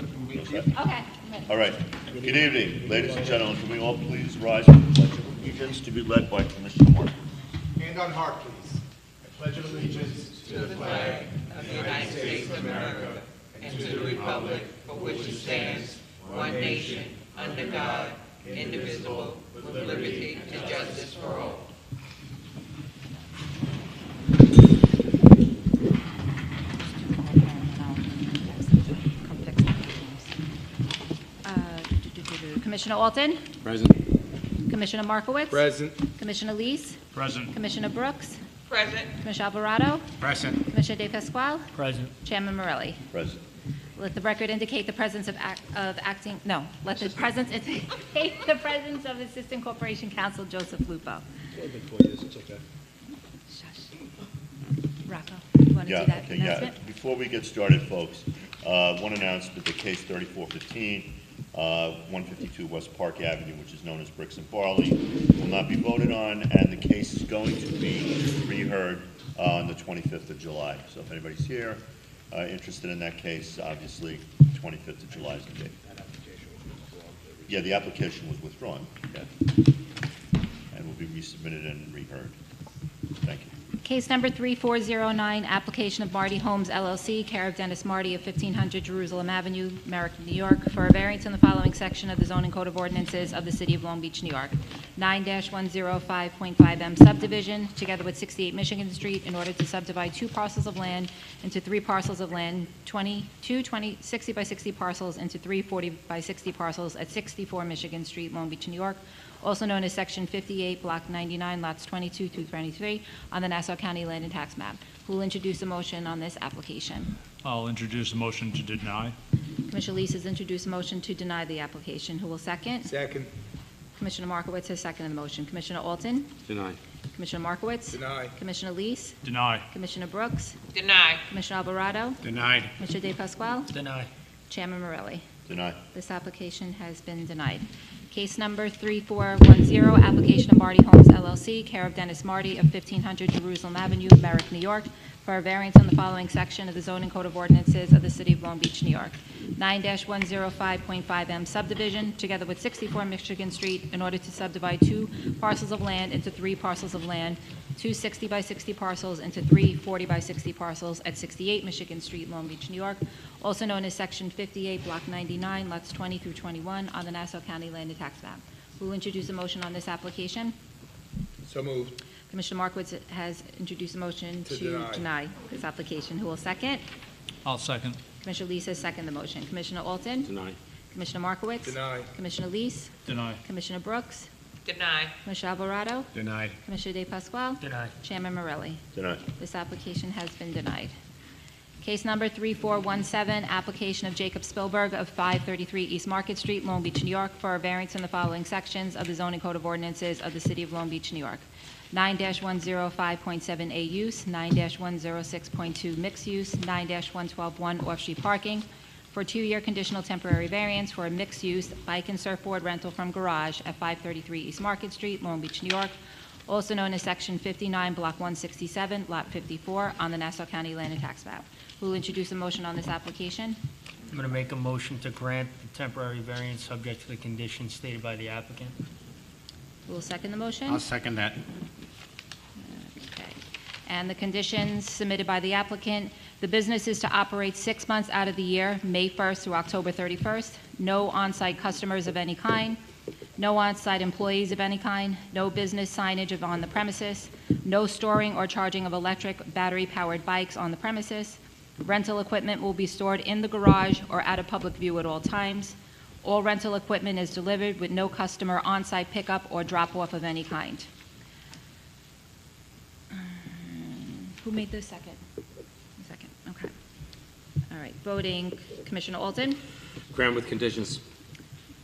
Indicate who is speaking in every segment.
Speaker 1: Okay.
Speaker 2: All right. Good evening, ladies and gentlemen. Can we all please rise for the Pledge of Allegiance to be led by Commissioner Martin?
Speaker 3: Hand on heart, please. I pledge allegiance to the flag
Speaker 4: of the United States of America and to the republic for which it stands, one nation, under God, indivisible, with liberty and justice for all.
Speaker 1: Commissioner Alton?
Speaker 5: Present.
Speaker 1: Commissioner Markowitz?
Speaker 5: Present.
Speaker 1: Commissioner Lees?
Speaker 5: Present.
Speaker 1: Commissioner Brooks?
Speaker 4: Present.
Speaker 1: Commissioner Alvarado?
Speaker 5: Present.
Speaker 1: Commissioner De Pasquale?
Speaker 5: Present.
Speaker 1: Chairman Morelli?
Speaker 2: Present.
Speaker 1: Let the record indicate the presence of let the presence indicate the presence of Assistant Corporation Counsel Joseph Lupo.
Speaker 5: It's okay.
Speaker 1: Rocco, you want to do that
Speaker 2: Okay,
Speaker 1: announcement?
Speaker 2: Before we get started, folks, one announcement, the case 3415, 152 West Park Avenue, which is known as Bricks and Barley, will not be voted on, and the case is going to be reheard on the 25th of July. So if anybody's here, interested in that case, obviously, 25th of July is the date. Yeah, the application was withdrawn, yeah. And will be resubmitted and reheard. Thank you.
Speaker 1: Case number 3409, application of Marty Homes LLC, care of Dennis Marty of 1500 Jerusalem Avenue, Merrick, New York, for a variance in the following section of the zoning code of ordinances of the city of Long Beach, New York. 9-105.5M subdivision, together with 68 Michigan Street, in order to subdivide two parcels of land into three parcels of land, 60 by 60 parcels into 40 by 60 parcels at 64 Michigan Street, Long Beach, New York, also known as Section 58, Block 99, Lots 22 through 23, on the Nassau County Land and Tax Map. Who will introduce a motion on this application?
Speaker 6: I'll introduce a motion to deny.
Speaker 1: Commissioner Lees has introduced a motion to deny the application. Who will second?
Speaker 5: Second.
Speaker 1: Commissioner Markowitz has seconded the motion. Commissioner Alton?
Speaker 5: Deny.
Speaker 1: Commissioner Markowitz?
Speaker 5: Deny.
Speaker 1: Commissioner Lees?
Speaker 6: Deny.
Speaker 1: Commissioner Brooks?
Speaker 4: Deny.
Speaker 1: Commissioner Alvarado?
Speaker 5: Denied.
Speaker 1: Commissioner De Pasquale?
Speaker 5: Deny.
Speaker 1: Chairman Morelli?
Speaker 2: Deny.
Speaker 1: This application has been denied. Case number 3410, application of Marty Homes LLC, care of Dennis Marty of 1500 Jerusalem Avenue, Merrick, New York, for a variance on the following section of the zoning code of ordinances of the city of Long Beach, New York. 9-105.5M subdivision, together with 64 Michigan Street, in order to subdivide two parcels of land into three parcels of land, two 60 by 60 parcels into three 40 by 60 parcels at 68 Michigan Street, Long Beach, New York, also known as Section 58, Block 99, Lots 20 through 21, on the Nassau County Land and Tax Map. Who will introduce a motion on this application?
Speaker 5: So moved.
Speaker 1: Commissioner Markowitz has introduced a motion
Speaker 5: To
Speaker 1: to
Speaker 5: deny.
Speaker 1: deny this application. Who will second?
Speaker 6: I'll second.
Speaker 1: Commissioner Lees has seconded the motion. Commissioner Alton?
Speaker 5: Deny.
Speaker 1: Commissioner Markowitz?
Speaker 5: Deny.
Speaker 1: Commissioner Lees?
Speaker 6: Deny.
Speaker 1: Commissioner Brooks?
Speaker 4: Deny.
Speaker 1: Commissioner Alvarado?
Speaker 5: Denied.
Speaker 1: Commissioner De Pasquale?
Speaker 5: Denied.
Speaker 1: Chairman Morelli?
Speaker 2: Deny.
Speaker 1: This application has been denied. Case number 3417, application of Jacob Spielberg of 533 East Market Street, Long Beach, New York, for a variance in the following sections of the zoning code of ordinances of the city of Long Beach, New York. 9-105.7A use, 9-106.2 mixed use, 9-1121 off-street parking, for a 2-year conditional temporary variance for a mixed-use bike and surfboard rental from garage at 533 East Market Street, Long Beach, New York, also known as Section 59, Block 167, Lot 54, on the Nassau County Land and Tax Map. Who will introduce a motion on this application?
Speaker 7: I'm going to make a motion to grant the temporary variance subject to the conditions stated by the applicant.
Speaker 1: Who will second the motion?
Speaker 5: I'll second that.
Speaker 1: Okay. And the conditions submitted by the applicant: the business is to operate 6 months out of the year, May 1st through October 31st, no on-site customers of any kind, no on-site employees of any kind, no business signage on the premises, no storing or charging of electric battery-powered bikes on the premises. Rental equipment will be stored in the garage or out of public view at all times. All rental equipment is delivered with no customer on-site pickup or drop-off of any kind. Who made the second? Second, okay. All right, voting, Commissioner Alton,
Speaker 5: Grant with conditions.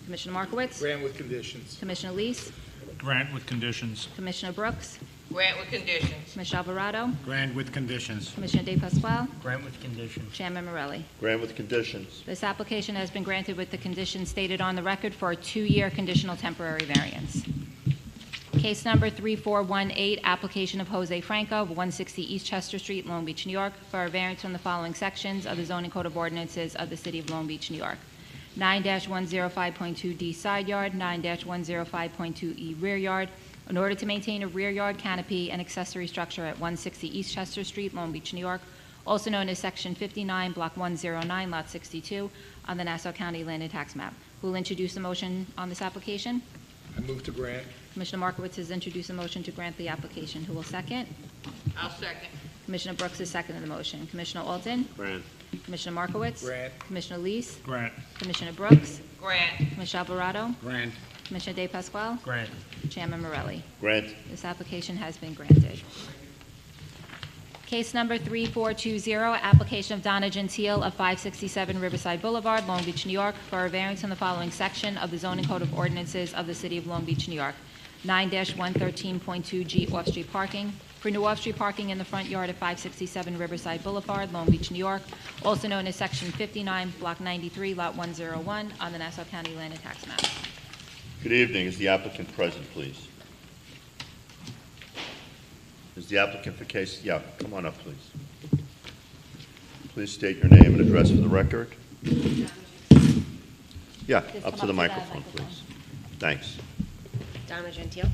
Speaker 1: Commissioner Markowitz,
Speaker 3: Grant with conditions.
Speaker 1: Commissioner Lees,
Speaker 6: Grant with conditions.
Speaker 1: Commissioner Brooks,
Speaker 4: Grant with conditions.
Speaker 1: Commissioner Alvarado,
Speaker 5: Grant with conditions.
Speaker 1: Commissioner De Pasquale,
Speaker 7: Grant with conditions.
Speaker 1: Chairman Morelli.
Speaker 2: Grant with conditions.
Speaker 1: This application has been granted with the conditions stated on the record for a 2-year conditional temporary variance. Case number 3418, application of Jose Franco of 160 East Chester Street, Long Beach, New York, for a variance from the following sections of the zoning code of ordinances of the city of Long Beach, New York. 9-105.2D side yard, 9-105.2E rear yard, in order to maintain a rear yard canopy and accessory structure at 160 East Chester Street, Long Beach, New York, also known as Section 59, Block 109, Lot 62, on the Nassau County Land and Tax Map. Who will introduce the motion on this application?
Speaker 5: I move to grant.
Speaker 1: Commissioner Markowitz has introduced a motion to grant the application. Who will second?
Speaker 4: I'll second.
Speaker 1: Commissioner Brooks has seconded the motion. Commissioner Alden?
Speaker 5: Grant.
Speaker 1: Commissioner Markowitz?
Speaker 5: Grant.
Speaker 1: Commissioner Lees?
Speaker 6: Grant.
Speaker 1: Commissioner Brooks?
Speaker 4: Grant.
Speaker 1: Commissioner Alvarado?
Speaker 5: Grant.
Speaker 1: Commissioner De Pasquale?
Speaker 7: Grant.
Speaker 1: Chairman Morelli.
Speaker 2: Grant.
Speaker 1: This application has been granted. Case number 3420, application of Donna Gentile of 567 Riverside Boulevard, Long Beach, New York, for a variance in the following section of the zoning code of ordinances of the city of Long Beach, New York. 9-113.2G off-street parking, for new off-street parking in the front yard of 567 Riverside Boulevard, Long Beach, New York, also known as Section 59, Block 93, Lot 101, on the Nassau County Land and Tax Map.
Speaker 2: Good evening. Is the applicant present, please? Is the applicant for case, yeah, come on up, please. Please state your name and address for the record. Yeah,
Speaker 1: Just
Speaker 2: up
Speaker 1: come
Speaker 2: to the
Speaker 1: up to
Speaker 2: microphone,
Speaker 1: that
Speaker 2: please. Thanks.
Speaker 8: Donna Gentile.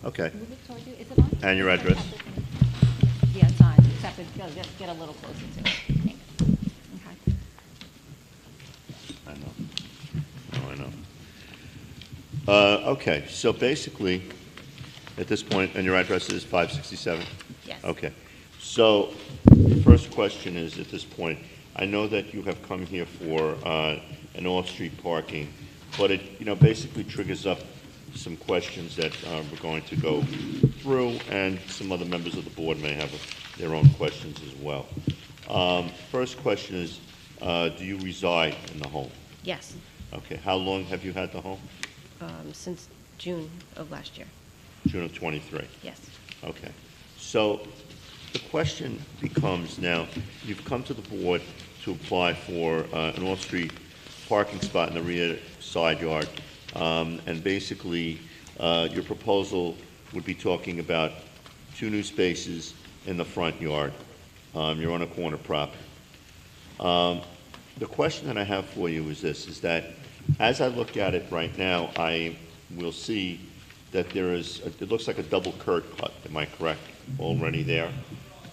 Speaker 2: Okay.
Speaker 1: Move it toward you. Is it on?
Speaker 2: And your address?
Speaker 1: Yeah, it's on, except get a little closer to it. Thanks. Okay.
Speaker 2: I know. Oh, I know. Okay, so basically, at this point, and your address is 567?
Speaker 8: Yes.
Speaker 2: Okay. So, the first question is, at this point, I know that you have come here for an off-street parking, but it, basically triggers up some questions that we're going to go through, and some other members of the board may have their own questions as well. First question is, do you reside in the home?
Speaker 8: Yes.
Speaker 2: Okay. How long have you had the home?
Speaker 8: Since June of last year.
Speaker 2: June of '23.
Speaker 8: Yes.
Speaker 2: Okay. So the question becomes now, you've come to the board to apply for an off-street parking spot in the rear side yard, and basically your proposal would be talking about 2 new spaces in the front yard. You're on a corner property. The question that I have for you is this, is that as I look at it right now, I will see that there is, it looks like a double curb cut, am I correct, already there?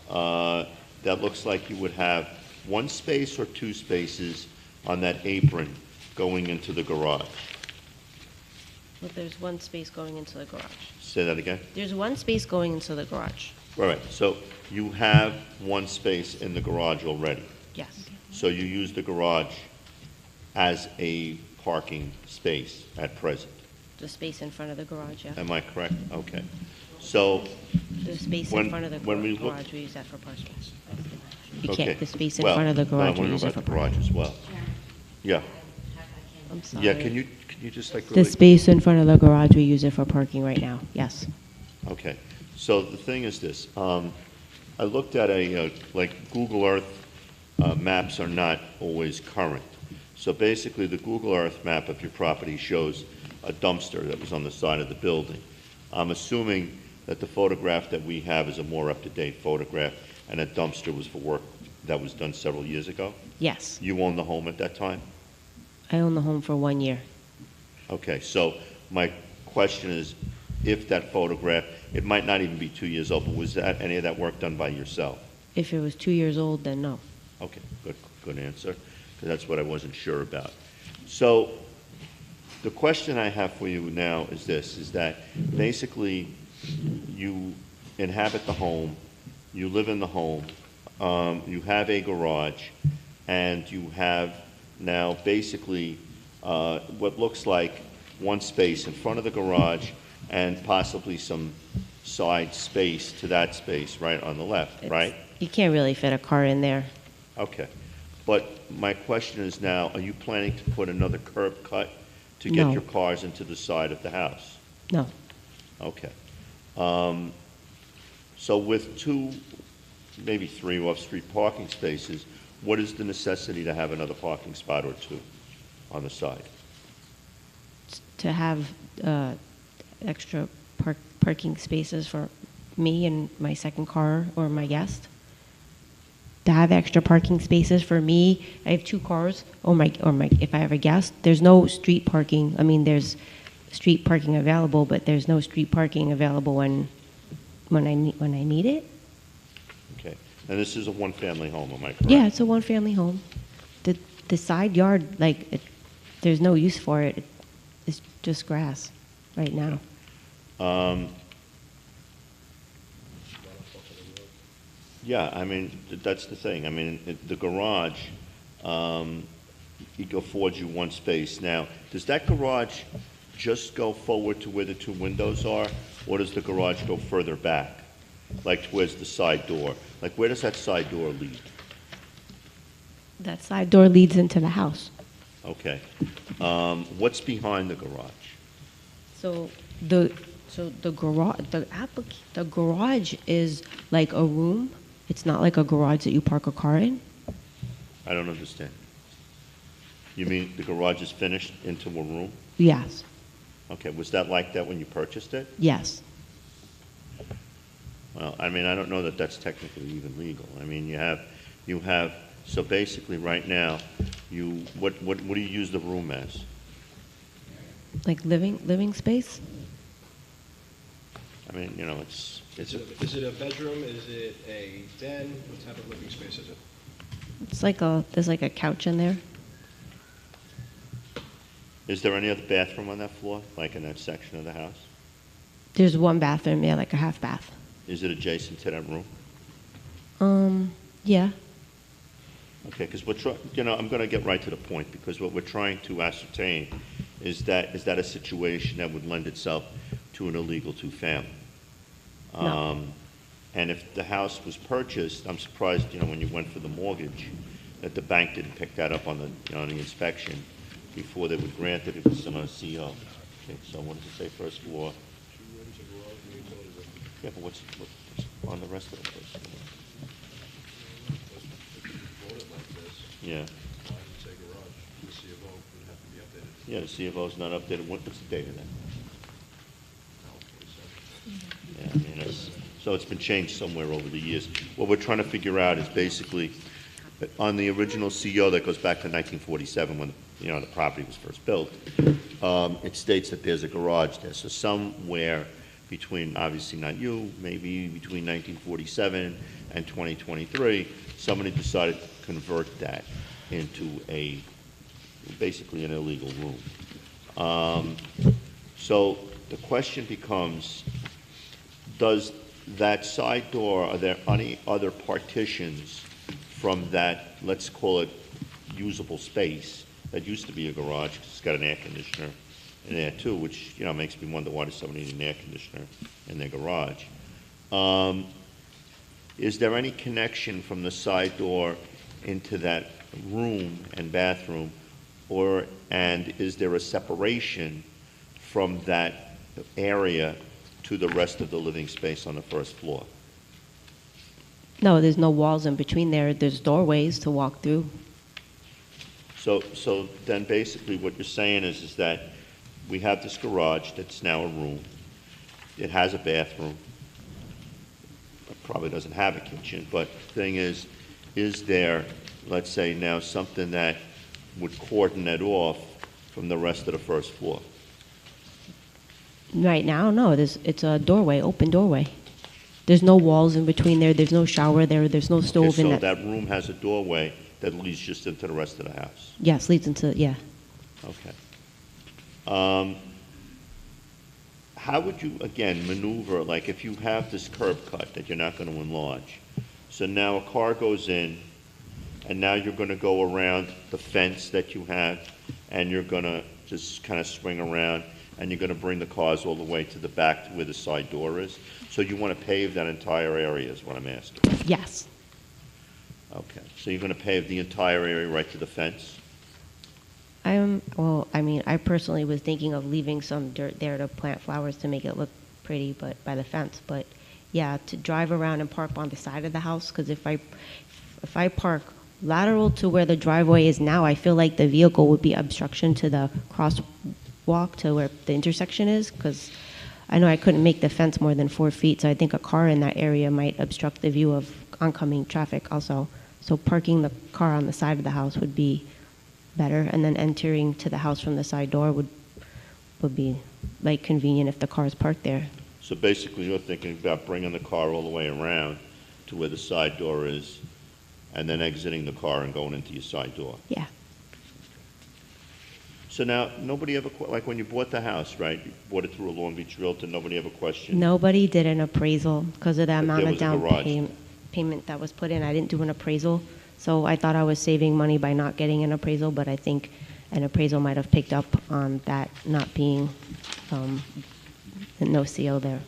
Speaker 2: That looks like you would have 1 space or 2 spaces on that apron going into the garage.
Speaker 8: Well, there's 1 space going into the garage.
Speaker 2: Say that again?
Speaker 8: There's 1 space going into the garage.
Speaker 2: All right, so you have 1 space in the garage already.
Speaker 8: Yes.
Speaker 2: So you use the garage as a parking space at present.
Speaker 8: The space in front of the garage, yeah.
Speaker 2: Am I correct? Okay. So,
Speaker 8: The space
Speaker 2: when-
Speaker 8: in front of the
Speaker 2: when we look-
Speaker 8: garage, we use that for parking. You
Speaker 2: okay.
Speaker 8: can't, the space in
Speaker 2: Well,
Speaker 8: front of the
Speaker 2: well, I
Speaker 8: garage, we
Speaker 2: wanna know
Speaker 8: use it
Speaker 2: about
Speaker 8: for
Speaker 2: the garage
Speaker 8: parking.
Speaker 2: as well. Yeah,
Speaker 8: I'm sorry.
Speaker 2: yeah, can you just like
Speaker 8: The
Speaker 2: really?
Speaker 8: space in front of the garage, we use it for parking right now, yes.
Speaker 2: Okay, so the thing is this, I looked at like Google Earth maps are not always current. So basically, the Google Earth map of your property shows a dumpster that was on the side of the building. I'm assuming that the photograph that we have is a more up-to-date photograph, and that dumpster was for work that was done several years ago?
Speaker 8: Yes.
Speaker 2: You owned the home at that time?
Speaker 8: I own the home for 1 year.
Speaker 2: Okay, so my question is, if that photograph, it might not even be 2 years old, but was that, any of that work done by yourself?
Speaker 8: If it was 2 years old, then no.
Speaker 2: Okay, good answer, because that's what I wasn't sure about. So, the question I have for you now is this, is that basically you inhabit the home, you live in the home, you have a garage, and you have now basically what looks like 1 space in front of the garage and possibly some side space to that space right on the left, right?
Speaker 8: You can't really fit a car in there.
Speaker 2: Okay. But my question is now, are you planning to put another curb cut to get
Speaker 8: No.
Speaker 2: your cars into the side of the house?
Speaker 8: No.
Speaker 2: Okay. So with 2, maybe 3 off-street parking spaces, what is the necessity to have another parking spot or 2 on the side?
Speaker 8: To have extra parking spaces for me and my second car or my guest. To have extra parking spaces for me, I have two cars, if I have a guest, there's no street parking. I mean, there's street parking available, but there's no street parking available when I need it.
Speaker 2: Okay. And this is a one-family home, am I correct?
Speaker 8: Yeah, it's a one-family home. The side yard, there's no use for it. It's just grass right now.
Speaker 2: Yeah, I mean, that's the thing. I mean, the garage, it affords you one space. Now, does that garage just go forward to where the two windows are, or does the garage go further back? Like, where's the side door? Like, where does that side door lead?
Speaker 8: That side door leads into the house.
Speaker 2: Okay. What's behind the garage?
Speaker 8: So the garage is like a room. It's not like a garage that you park a car in.
Speaker 2: I don't understand. You mean the garage is finished into a room?
Speaker 8: Yes.
Speaker 2: Okay, was that like that when you purchased it?
Speaker 8: Yes.
Speaker 2: Well, I mean, I don't know that that's technically even legal. I mean, you have, so basically right now, what do you use the room as?
Speaker 8: Like living space.
Speaker 2: I mean, you know, it's,
Speaker 3: Is it a bedroom? Is it a den? What type of living space is it?
Speaker 8: It's there's like a couch in there.
Speaker 2: is there any other bathroom on that floor, like in that section of the house?
Speaker 8: There's one bathroom, yeah, like a half bath.
Speaker 2: Is it adjacent to that room?
Speaker 8: Yeah.
Speaker 2: Okay, because I'm going to get right to the point, because what we're trying to ascertain is that a situation that would lend itself to an illegal two-family?
Speaker 8: No.
Speaker 2: And if the house was purchased, I'm surprised, when you went for the mortgage, that the bank didn't pick that up on the inspection before they would grant it. It was on a CO. Okay, so what does it say, first floor? Yeah, but what's on the rest of the first floor? Yeah. Yeah, the C of O's not updated. What's the date of that? Yeah, I mean, so it's been changed somewhere over the years. What we're trying to figure out is basically, on the original CO that goes back to 1947 when, the property was first built, it states that there's a garage there. So somewhere between, obviously not you, maybe between 1947 and 2023, somebody decided to convert that into basically an illegal room. So the question becomes, does that side door, are there any other partitions from that, let's call it usable space, that used to be a garage, 'cause it's got an air conditioner in there too, which, makes me wonder why does somebody need an air conditioner in their garage? Is there any connection from the side door into that room and bathroom, and is there a separation from that area to the rest of the living space on the first floor?
Speaker 8: No, there's no walls in between there. There's doorways to walk through.
Speaker 2: So then basically what you're saying is that we have this garage that's now a room. It has a bathroom. It probably doesn't have a kitchen, but the thing is there, let's say now, something that would cordon it off from the rest of the first floor?
Speaker 8: Right now, no. It's a doorway, open doorway. There's no walls in between there. There's no shower there. There's no
Speaker 2: Okay,
Speaker 8: stove in
Speaker 2: so
Speaker 8: that.
Speaker 2: that room has a doorway that leads just into the rest of the house?
Speaker 8: Yes, leads into, yeah.
Speaker 2: Okay. How would you, again, maneuver, like if you have this curb cut that you're not going to enlarge, so now a car goes in, and now you're going to go around the fence that you have, and you're going to just kind of swing around, and you're going to bring the cars all the way to the back to where the side door is? So you want to pave that entire area is what I'm asking?
Speaker 8: Yes.
Speaker 2: Okay, so you're going to pave the entire area right to the fence?
Speaker 8: I personally was thinking of leaving some dirt there to plant flowers to make it look pretty, but by the fence. But yeah, to drive around and park on the side of the house, because if I park lateral to where the driveway is now, I feel like the vehicle would be obstruction to the crosswalk to where the intersection is, because I know I couldn't make the fence more than 4 feet, so I think a car in that area might obstruct the view of oncoming traffic also. So parking the car on the side of the house would be better, and then entering to the house from the side door would be like convenient if the car is parked there.
Speaker 2: So basically, you're thinking about bringing the car all the way around to where the side door is, and then exiting the car and going into your side door.
Speaker 8: Yeah.
Speaker 2: So now, nobody ever, like when you bought the house, right? You bought it through a Long Beach Realtor, nobody ever questioned?
Speaker 8: Nobody did an appraisal because of the
Speaker 2: But
Speaker 8: amount
Speaker 2: there
Speaker 8: of
Speaker 2: was a
Speaker 8: down
Speaker 2: garage.
Speaker 8: payment that was put in. I didn't do an appraisal, so I thought I was saving money by not getting an appraisal, but I think an appraisal might have picked up on that not being, no CO there.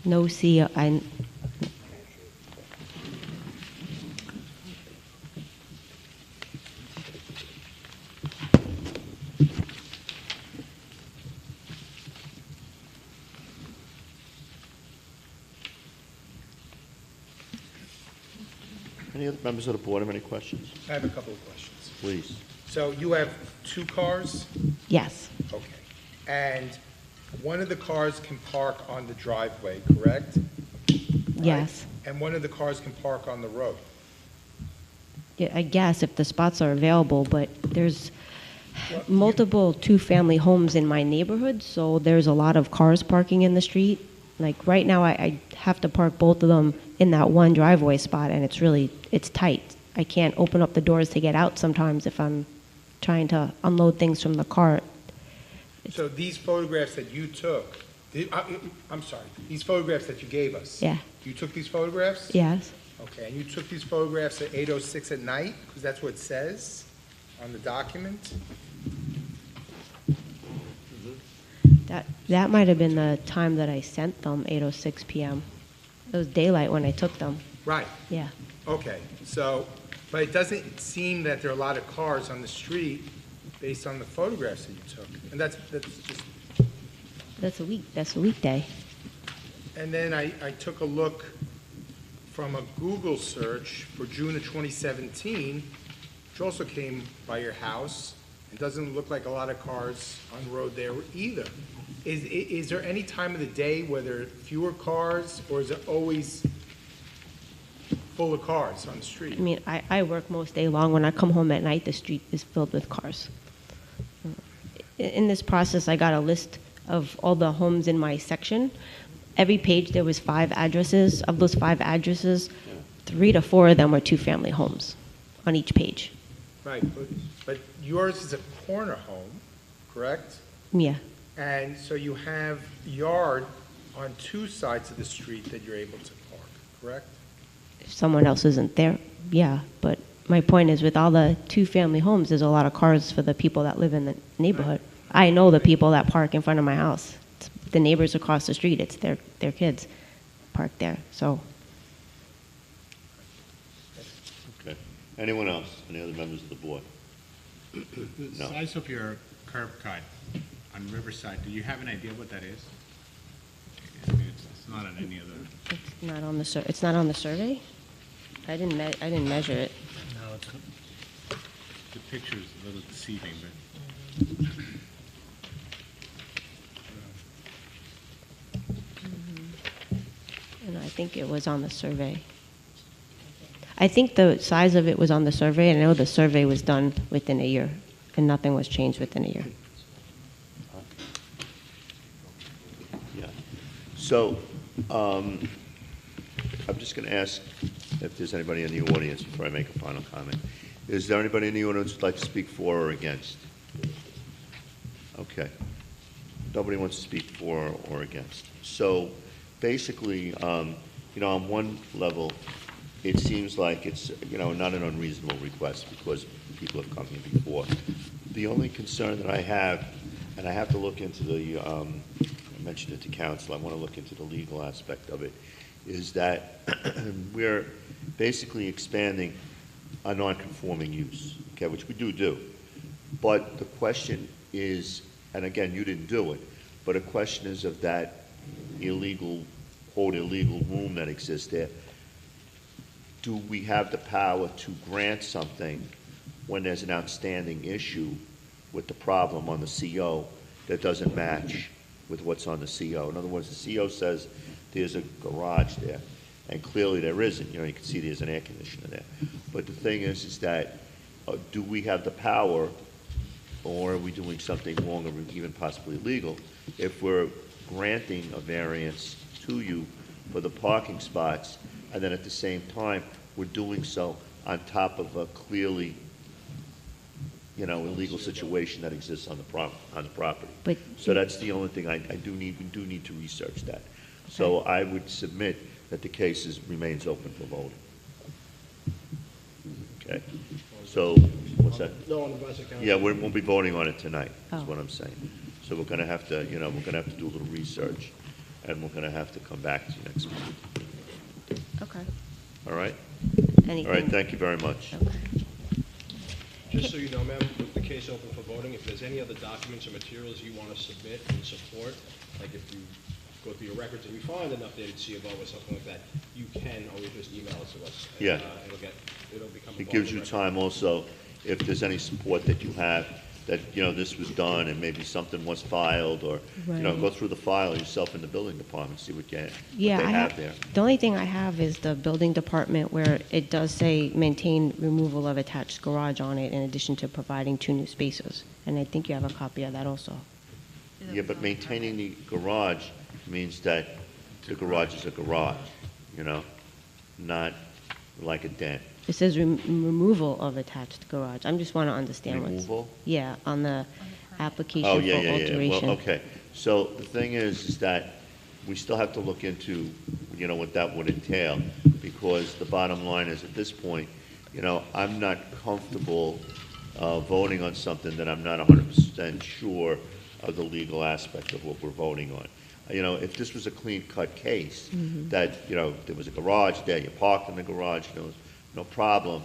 Speaker 8: No CO,
Speaker 2: Any other members of the board have any questions?
Speaker 3: I have a couple of questions.
Speaker 2: Please.
Speaker 3: So you have 2 cars?
Speaker 8: yes,
Speaker 3: Okay. And one of the cars can park on the driveway, correct? Right?
Speaker 8: yes.
Speaker 3: And one of the cars can park on the road?
Speaker 8: Yeah, I guess if the spots are available, but there's
Speaker 3: Well,
Speaker 8: multiple two-family homes in my neighborhood, so there's a lot of cars parking in the street. Like right now, I have to park both of them in that one driveway spot, and it's tight. I can't open up the doors to get out sometimes if I'm trying to unload things from the car.
Speaker 3: So these photographs that you took, I'm sorry, these photographs that you gave us?
Speaker 8: Yeah.
Speaker 3: You took these photographs?
Speaker 8: Yes,
Speaker 3: Okay, and you took these photographs at 8:06 at night? Because that's what it says on the document?
Speaker 8: that might have been the time that I sent them, 8:06 p.m. It was daylight when I took them.
Speaker 3: Right,
Speaker 8: Yeah.
Speaker 3: okay, so, but it doesn't seem that there are a lot of cars on the street based on the photographs that you took. And that's just,
Speaker 8: That's a weekday.
Speaker 3: and then I took a look from a Google search for June of 2017, which also came by your house. It doesn't look like a lot of cars on the road there either. Is there any time of the day where there are fewer cars, or is it always full of cars on the street?
Speaker 8: I mean, I work most day long. When I come home at night, the street is filled with cars. In this process, I got a list of all the homes in my section. Every page, there was 5 addresses. Of those 5 addresses, 3 to 4 of them were two-family homes on each page.
Speaker 3: Right, but yours is a corner home, correct?
Speaker 8: Yeah,
Speaker 3: And so you have yard on 2 sides of the street that you're able to park, correct?
Speaker 8: if someone else isn't there, yeah. But my point is, with all the two-family homes, there's a lot of cars for the people that live in the neighborhood. I know the people that park in front of my house. It's the neighbors across the street, it's their kids parked there, so.
Speaker 2: Okay. Anyone else? Any other members of the board?
Speaker 5: The
Speaker 2: No.
Speaker 5: size of your curb cut on Riverside, do you have an idea what that is? I mean, it's not on any other,
Speaker 8: It's not on the it's not on the survey? I didn't measure it.
Speaker 7: No, it's,
Speaker 5: the picture is a little deceiving, but
Speaker 8: And I think it was on the survey. I think the size of it was on the survey, and I know the survey was done within a year, and nothing was changed within a year.
Speaker 2: Yeah. So, I'm just going to ask if there's anybody in the audience before I make a final comment. Is there anybody in the audience who'd like to speak for or against? Okay. Nobody wants to speak for or against. So, basically, on one level, it seems like it's, not an unreasonable request because people have come here before. The only concern that I have, and I have to look into I mentioned it to council, I want to look into the legal aspect of it, is that we're basically expanding a non-conforming use, okay, which we do. But the question is, and again, you didn't do it, but a question is of that illegal, quote, illegal room that exists there. Do we have the power to grant something when there's an outstanding issue with the problem on the CO that doesn't match with what's on the CO. In other words, the CO says there's a garage there, and clearly there isn't. You know, you can see there's an air conditioner there. But the thing is that, do we have the power, or are we doing something wrong or even possibly illegal if we're granting a variance to you for the parking spots, and then at the same time, we're doing so on top of a clearly, you know, illegal situation that exists on the property.
Speaker 8: But-
Speaker 2: So that's the only thing we do need to research that. So I would submit that the case remains open for voting. Okay? So, what's that?
Speaker 9: No, on the Vice County.
Speaker 2: Yeah, we won't be voting on it tonight, is
Speaker 8: Oh.
Speaker 2: what I'm saying. So we're gonna have to, we're gonna have to do a little research, and we're gonna have to come back to you next week.
Speaker 8: Okay.
Speaker 2: All right?
Speaker 8: Anything?
Speaker 2: All right, thank you very much.
Speaker 8: Okay.
Speaker 9: Just so you know, ma'am, with the case open for voting, if there's any other documents or materials you want to submit in support, like if you go through your records and you find an updated C of O or something like that, you can always just email it to us. And,
Speaker 2: Yeah.
Speaker 9: It'll become. a
Speaker 2: It
Speaker 9: part
Speaker 2: gives
Speaker 9: of
Speaker 2: you
Speaker 9: the record.
Speaker 2: time also, if there's any support that you have, that, this was done, and maybe something was filed, or,
Speaker 8: Right.
Speaker 2: go through the file yourself in the building department, see what
Speaker 8: Yeah,
Speaker 2: they
Speaker 8: I
Speaker 2: have
Speaker 8: have,
Speaker 2: there.
Speaker 8: the only thing I have is the building department where it does say maintain removal of attached garage on it in addition to providing 2 new spaces. And I think you have a copy of that also.
Speaker 2: Yeah, but maintaining the garage means that the garage is a garage, not like a den.
Speaker 8: It says removal of attached garage. I just want to understand what's.
Speaker 2: Removal?
Speaker 8: Yeah, on the application
Speaker 2: Oh,
Speaker 8: for
Speaker 2: yeah, yeah, yeah.
Speaker 8: alteration.
Speaker 2: Well, okay. So the thing is that we still have to look into, what that would entail, because the bottom line is, at this point, I'm not comfortable voting on something that I'm not 100% sure of the legal aspect of what we're voting on. If this was a clean-cut case, that, there was a garage there, you parked in the garage, no problem,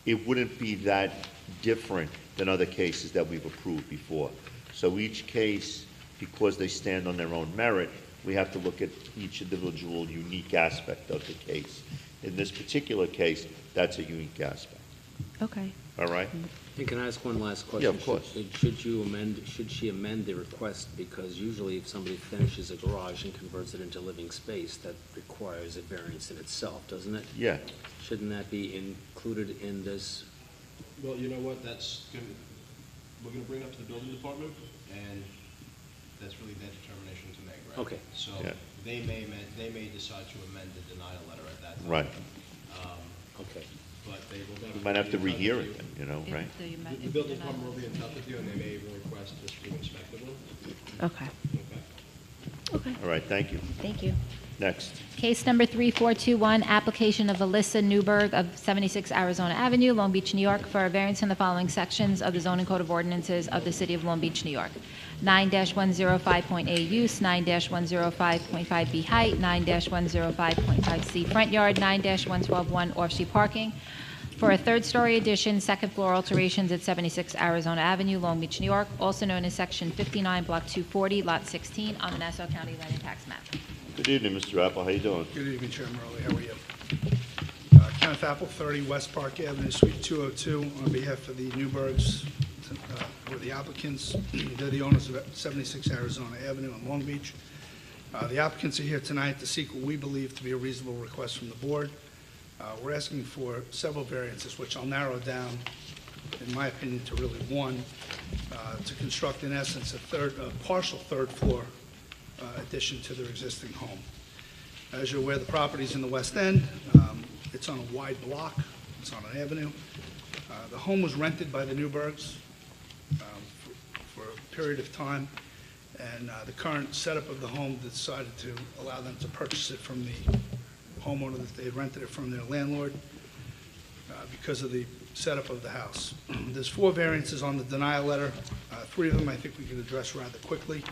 Speaker 2: it wouldn't be that different than other cases that we've approved before. So each case, because they stand on their own merit, we have to look at each individual unique aspect of the case. In this particular case, that's a unique aspect.
Speaker 8: Okay.
Speaker 2: All right?
Speaker 10: And can I ask one last question?
Speaker 2: Yeah, of course.
Speaker 10: Should she amend the request? Because usually if somebody finishes a garage and converts it into living space, that requires a variance in itself, doesn't it?
Speaker 2: Yeah.
Speaker 10: Shouldn't that be included in this?
Speaker 9: Well, you know what, we're gonna bring it up to the building department, and that's really their determination to make, right?
Speaker 10: Okay.
Speaker 9: So
Speaker 2: Yeah.
Speaker 9: they may decide to amend the denial letter at that time.
Speaker 2: Right.
Speaker 10: Okay.
Speaker 9: But they will
Speaker 2: We
Speaker 9: definitely.
Speaker 2: might have to
Speaker 9: be in touch
Speaker 2: rehear
Speaker 9: with
Speaker 2: it
Speaker 9: you.
Speaker 2: then, right?
Speaker 9: The building department will be in touch with you, and they may even request this to be inspectable,
Speaker 8: Okay.
Speaker 9: okay?
Speaker 8: Okay.
Speaker 2: All right, thank you.
Speaker 8: Thank you.
Speaker 2: Next.
Speaker 1: Case number 3421, application of Alyssa Newberg of 76 Arizona Avenue, Long Beach, New York, for a variance in the following sections of the zoning code of ordinances of the city of Long Beach, New York. 9-105.a use, 9-105.5b height, 9-105.5c front yard, 9-1121 off-street parking, for a third-story addition, second-floor alterations at 76 Arizona Avenue, Long Beach, New York, also known as Section 59, Block 240, Lot 16, on the Nassau County Land and Tax Map.
Speaker 2: Good evening, Mr. Apple, how you doing?
Speaker 11: Good evening, Chairman Rowley. How are you? Kenneth Apple, 30 West Park Avenue, Suite 202, on behalf of the Newbergs, or the applicants. They're the owners of 76 Arizona Avenue in Long Beach. The applicants are here tonight to seek what we believe to be a reasonable request from the board. We're asking for several variances, which I'll narrow down, in my opinion, to really one, to construct, in essence, a partial third-floor addition to their existing home. As you're aware, the property's in the West End. It's on a wide block. It's on an avenue. The home was rented by the Newbergs for a period of time, and the current setup of the home decided to allow them to purchase it from the homeowner that they had rented it from, their landlord, because of the setup of the house. There's 4 variances on the denial letter. 3 of them I think we can address rather quickly.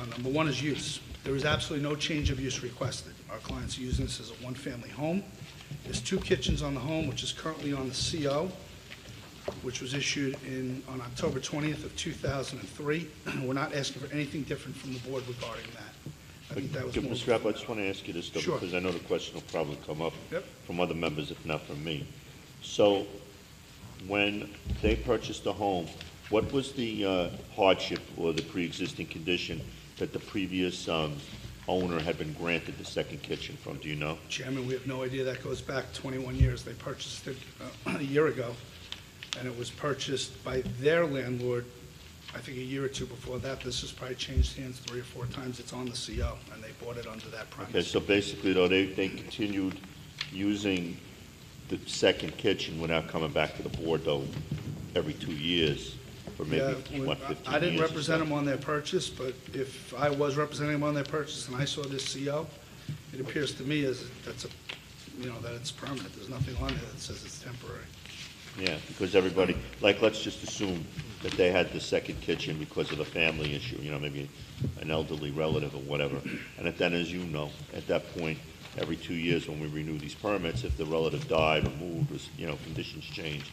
Speaker 11: Number 1 is use. There is absolutely no change of use requested. Our clients are using this as a one-family home. There's 2 kitchens on the home, which is currently on the CO, which was issued on October 20th of 2003. We're not asking for anything different from the board regarding that. I think that was more.
Speaker 2: Mr. Apple, I just want to ask you this, though,
Speaker 11: Sure.
Speaker 2: because I know the question will probably come up
Speaker 11: Yep.
Speaker 2: from other members, if not from me. So, when they purchased the home, what was the hardship or the pre-existing condition that the previous owner had been granted the second kitchen from? Do you know?
Speaker 11: Chairman, we have no idea. That goes back 21 years. They purchased it a year ago, and it was purchased by their landlord, I think a year or two before that. This has probably changed hands 3 or 4 times. It's on the CO, and they bought it under that premise.
Speaker 2: Okay, so basically, though, they continued using the second kitchen without coming back to the board, though, every 2 years, for maybe,
Speaker 11: Yeah,
Speaker 2: what, 15 years?
Speaker 11: I didn't
Speaker 2: or
Speaker 11: represent
Speaker 2: so?
Speaker 11: them on their purchase, but if I was representing them on their purchase and I saw this CO, it appears to me as that's a, that it's permanent. There's nothing on there that says it's temporary.
Speaker 2: Yeah, because everybody, like, let's just assume that they had the second kitchen because of a family issue, maybe an elderly relative or whatever. And then, as you know, at that point, every 2 years when we renew these permits, if the relative died or moved, or, conditions changed,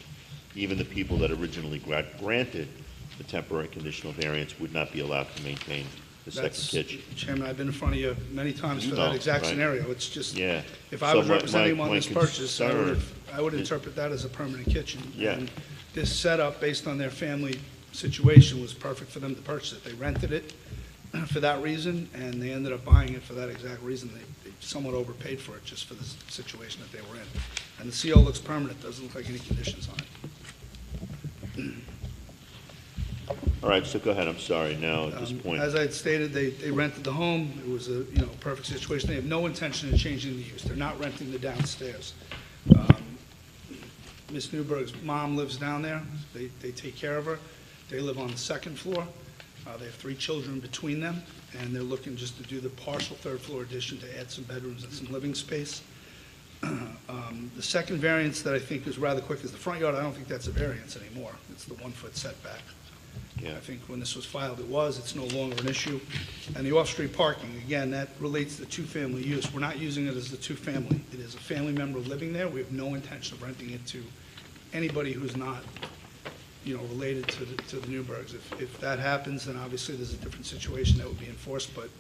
Speaker 2: even the people that originally granted the temporary conditional variance would not be allowed to maintain the second
Speaker 11: That's,
Speaker 2: kitchen.
Speaker 11: Chairman, I've been in front of you many times
Speaker 2: You
Speaker 11: for that
Speaker 2: know,
Speaker 11: exact
Speaker 2: right?
Speaker 11: scenario. It's just,
Speaker 2: Yeah.
Speaker 11: if I
Speaker 2: So
Speaker 11: was representing them on
Speaker 2: my
Speaker 11: this purchase,
Speaker 2: concern
Speaker 11: I would
Speaker 2: is-
Speaker 11: interpret that as a permanent kitchen.
Speaker 2: Yeah.
Speaker 11: And this setup, based on their family situation, was perfect for them to purchase it. They rented it for that reason, and they ended up buying it for that exact reason. They somewhat overpaid for it just for the situation that they were in. And the CO looks permanent, doesn't look like any conditions on it.
Speaker 2: All right, so go ahead, I'm sorry, now, at this point.
Speaker 11: As I had stated, they rented the home. It was a, perfect situation. They have no intention of changing the use. They're not renting the downstairs. Ms. Newberg's mom lives down there. They take care of her. They live on the second floor. They have 3 children between them, and they're looking just to do the partial third-floor addition to add some bedrooms and some living space. The second variance that I think is rather quick is the front yard. I don't think that's a variance anymore. It's the 1-foot setback.
Speaker 2: Yeah.
Speaker 11: I think when this was filed, it was. It's no longer an issue. And the off-street parking, again, that relates to two-family use. We're not using it as a two-family. It is a family member living there. We have no intention of renting it to anybody who's not, related to the Newbergs. If that happens, then obviously there's a different situation that would be enforced, but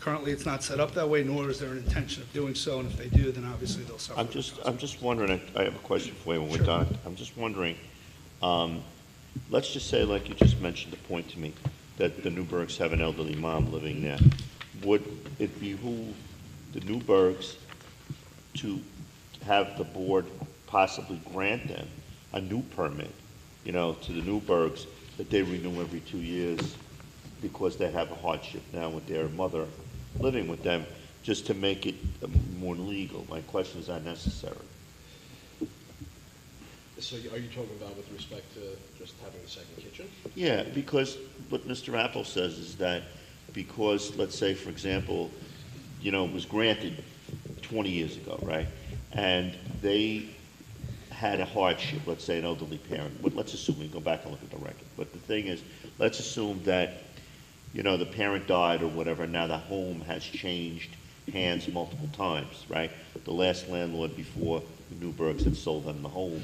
Speaker 11: currently it's not set up that way, nor is there an intention of doing so, and if they do, then obviously they'll suffer.
Speaker 2: I'm just wondering, I have a question for you when we're
Speaker 11: Sure.
Speaker 2: done. I'm just wondering, let's just say, like you just mentioned the point to me, that the Newbergs have an elderly mom living there. Would it behoove the Newbergs to have the board possibly grant them a new permit, to the Newbergs, that they renew every 2 years because they have a hardship now with their mother living with them, just to make it more legal? My question is that necessary?
Speaker 9: So are you talking about with respect to just having the second kitchen?
Speaker 2: Yeah, because what Mr. Apple says is that because, let's say, for example, it was granted 20 years ago, right? And they had a hardship, let's say an elderly parent. But let's assume, we go back and look at the record. But the thing is, let's assume that, the parent died or whatever, now the home has changed hands multiple times, right? The last landlord before the Newbergs had sold them the home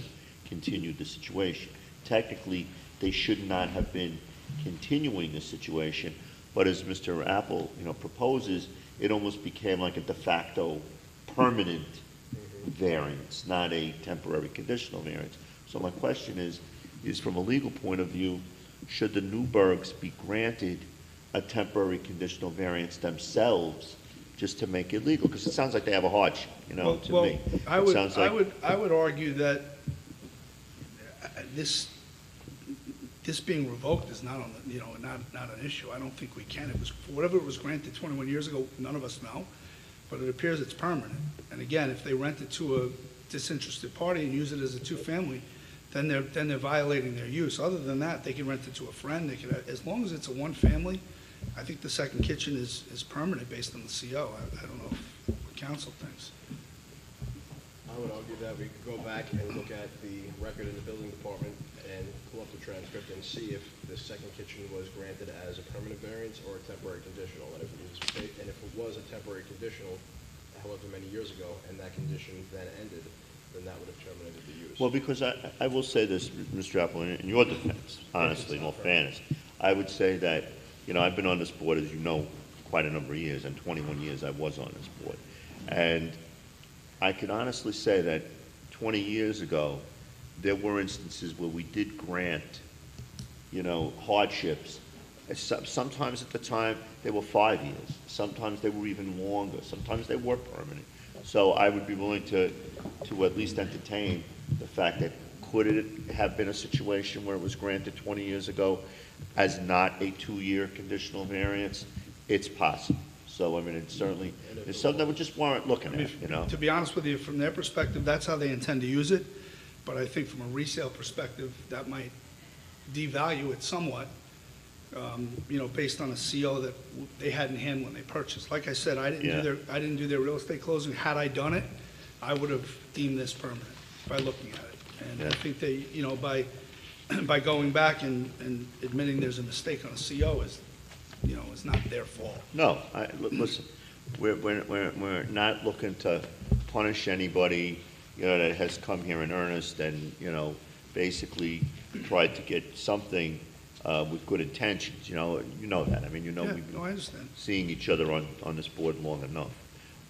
Speaker 2: continued the situation. Technically, they should not have been continuing the situation, but as Mr. Apple, proposes, it almost became like a de facto permanent variance, not a temporary conditional variance. So my question is from a legal point of view, should the Newbergs be granted a temporary conditional variance themselves just to make it legal? Because it sounds like they have a hardship, to me.
Speaker 11: I
Speaker 2: It
Speaker 11: would,
Speaker 2: sounds
Speaker 11: I
Speaker 2: like-
Speaker 11: would, I would argue that this being revoked is not on the, not an issue. I don't think we can. It was, whatever it was granted 21 years ago, none of us know, but it appears it's permanent. And again, if they rent it to a disinterested party and use it as a two-family, then they're violating their use. Other than that, they can rent it to a friend. They can, as long as it's a one-family, I think the second kitchen is permanent based on the CO. I don't know what council thinks.
Speaker 9: I would argue that we could go back and look at the record in the building department and pull up the transcript and see if the second kitchen was granted as a permanent variance or a temporary conditional. And if it was a temporary conditional, however many years ago, and that condition then ended, then that would have terminated the use.
Speaker 2: Well, because I will say this, Mr. Apple, in your defense, honestly, in all fairness, I would say that, I've been on this board, as you know, quite a number of years, and 21 years I was on this board. And I can honestly say that 20 years ago, there were instances where we did grant, hardships Sometimes at the time, they were 5 years. Sometimes they were even longer. Sometimes they were permanent. So I would be willing to at least entertain the fact that could it have been a situation where it was granted 20 years ago as not a 2-year conditional variance? It's possible. So, I mean, it's certainly, it's something that would just warrant looking at, you know?
Speaker 11: To be honest with you, from their perspective, that's how they intend to use it, but I think from a resale perspective, that might devalue it somewhat, based on a CO that they had in hand when they purchased. Like I said, I didn't do their real estate closing. Had I done it, I would have deemed this permanent by looking at it. And I think they, by going back and admitting there's a mistake on a CO is not their fault.
Speaker 2: No, listen, we're not looking to punish anybody, that has come here in earnest and, basically tried to get something with good intentions, you know that. I mean,
Speaker 11: Yeah,
Speaker 2: we've
Speaker 11: no, I
Speaker 2: been
Speaker 11: understand.
Speaker 2: seeing each other on this board long enough.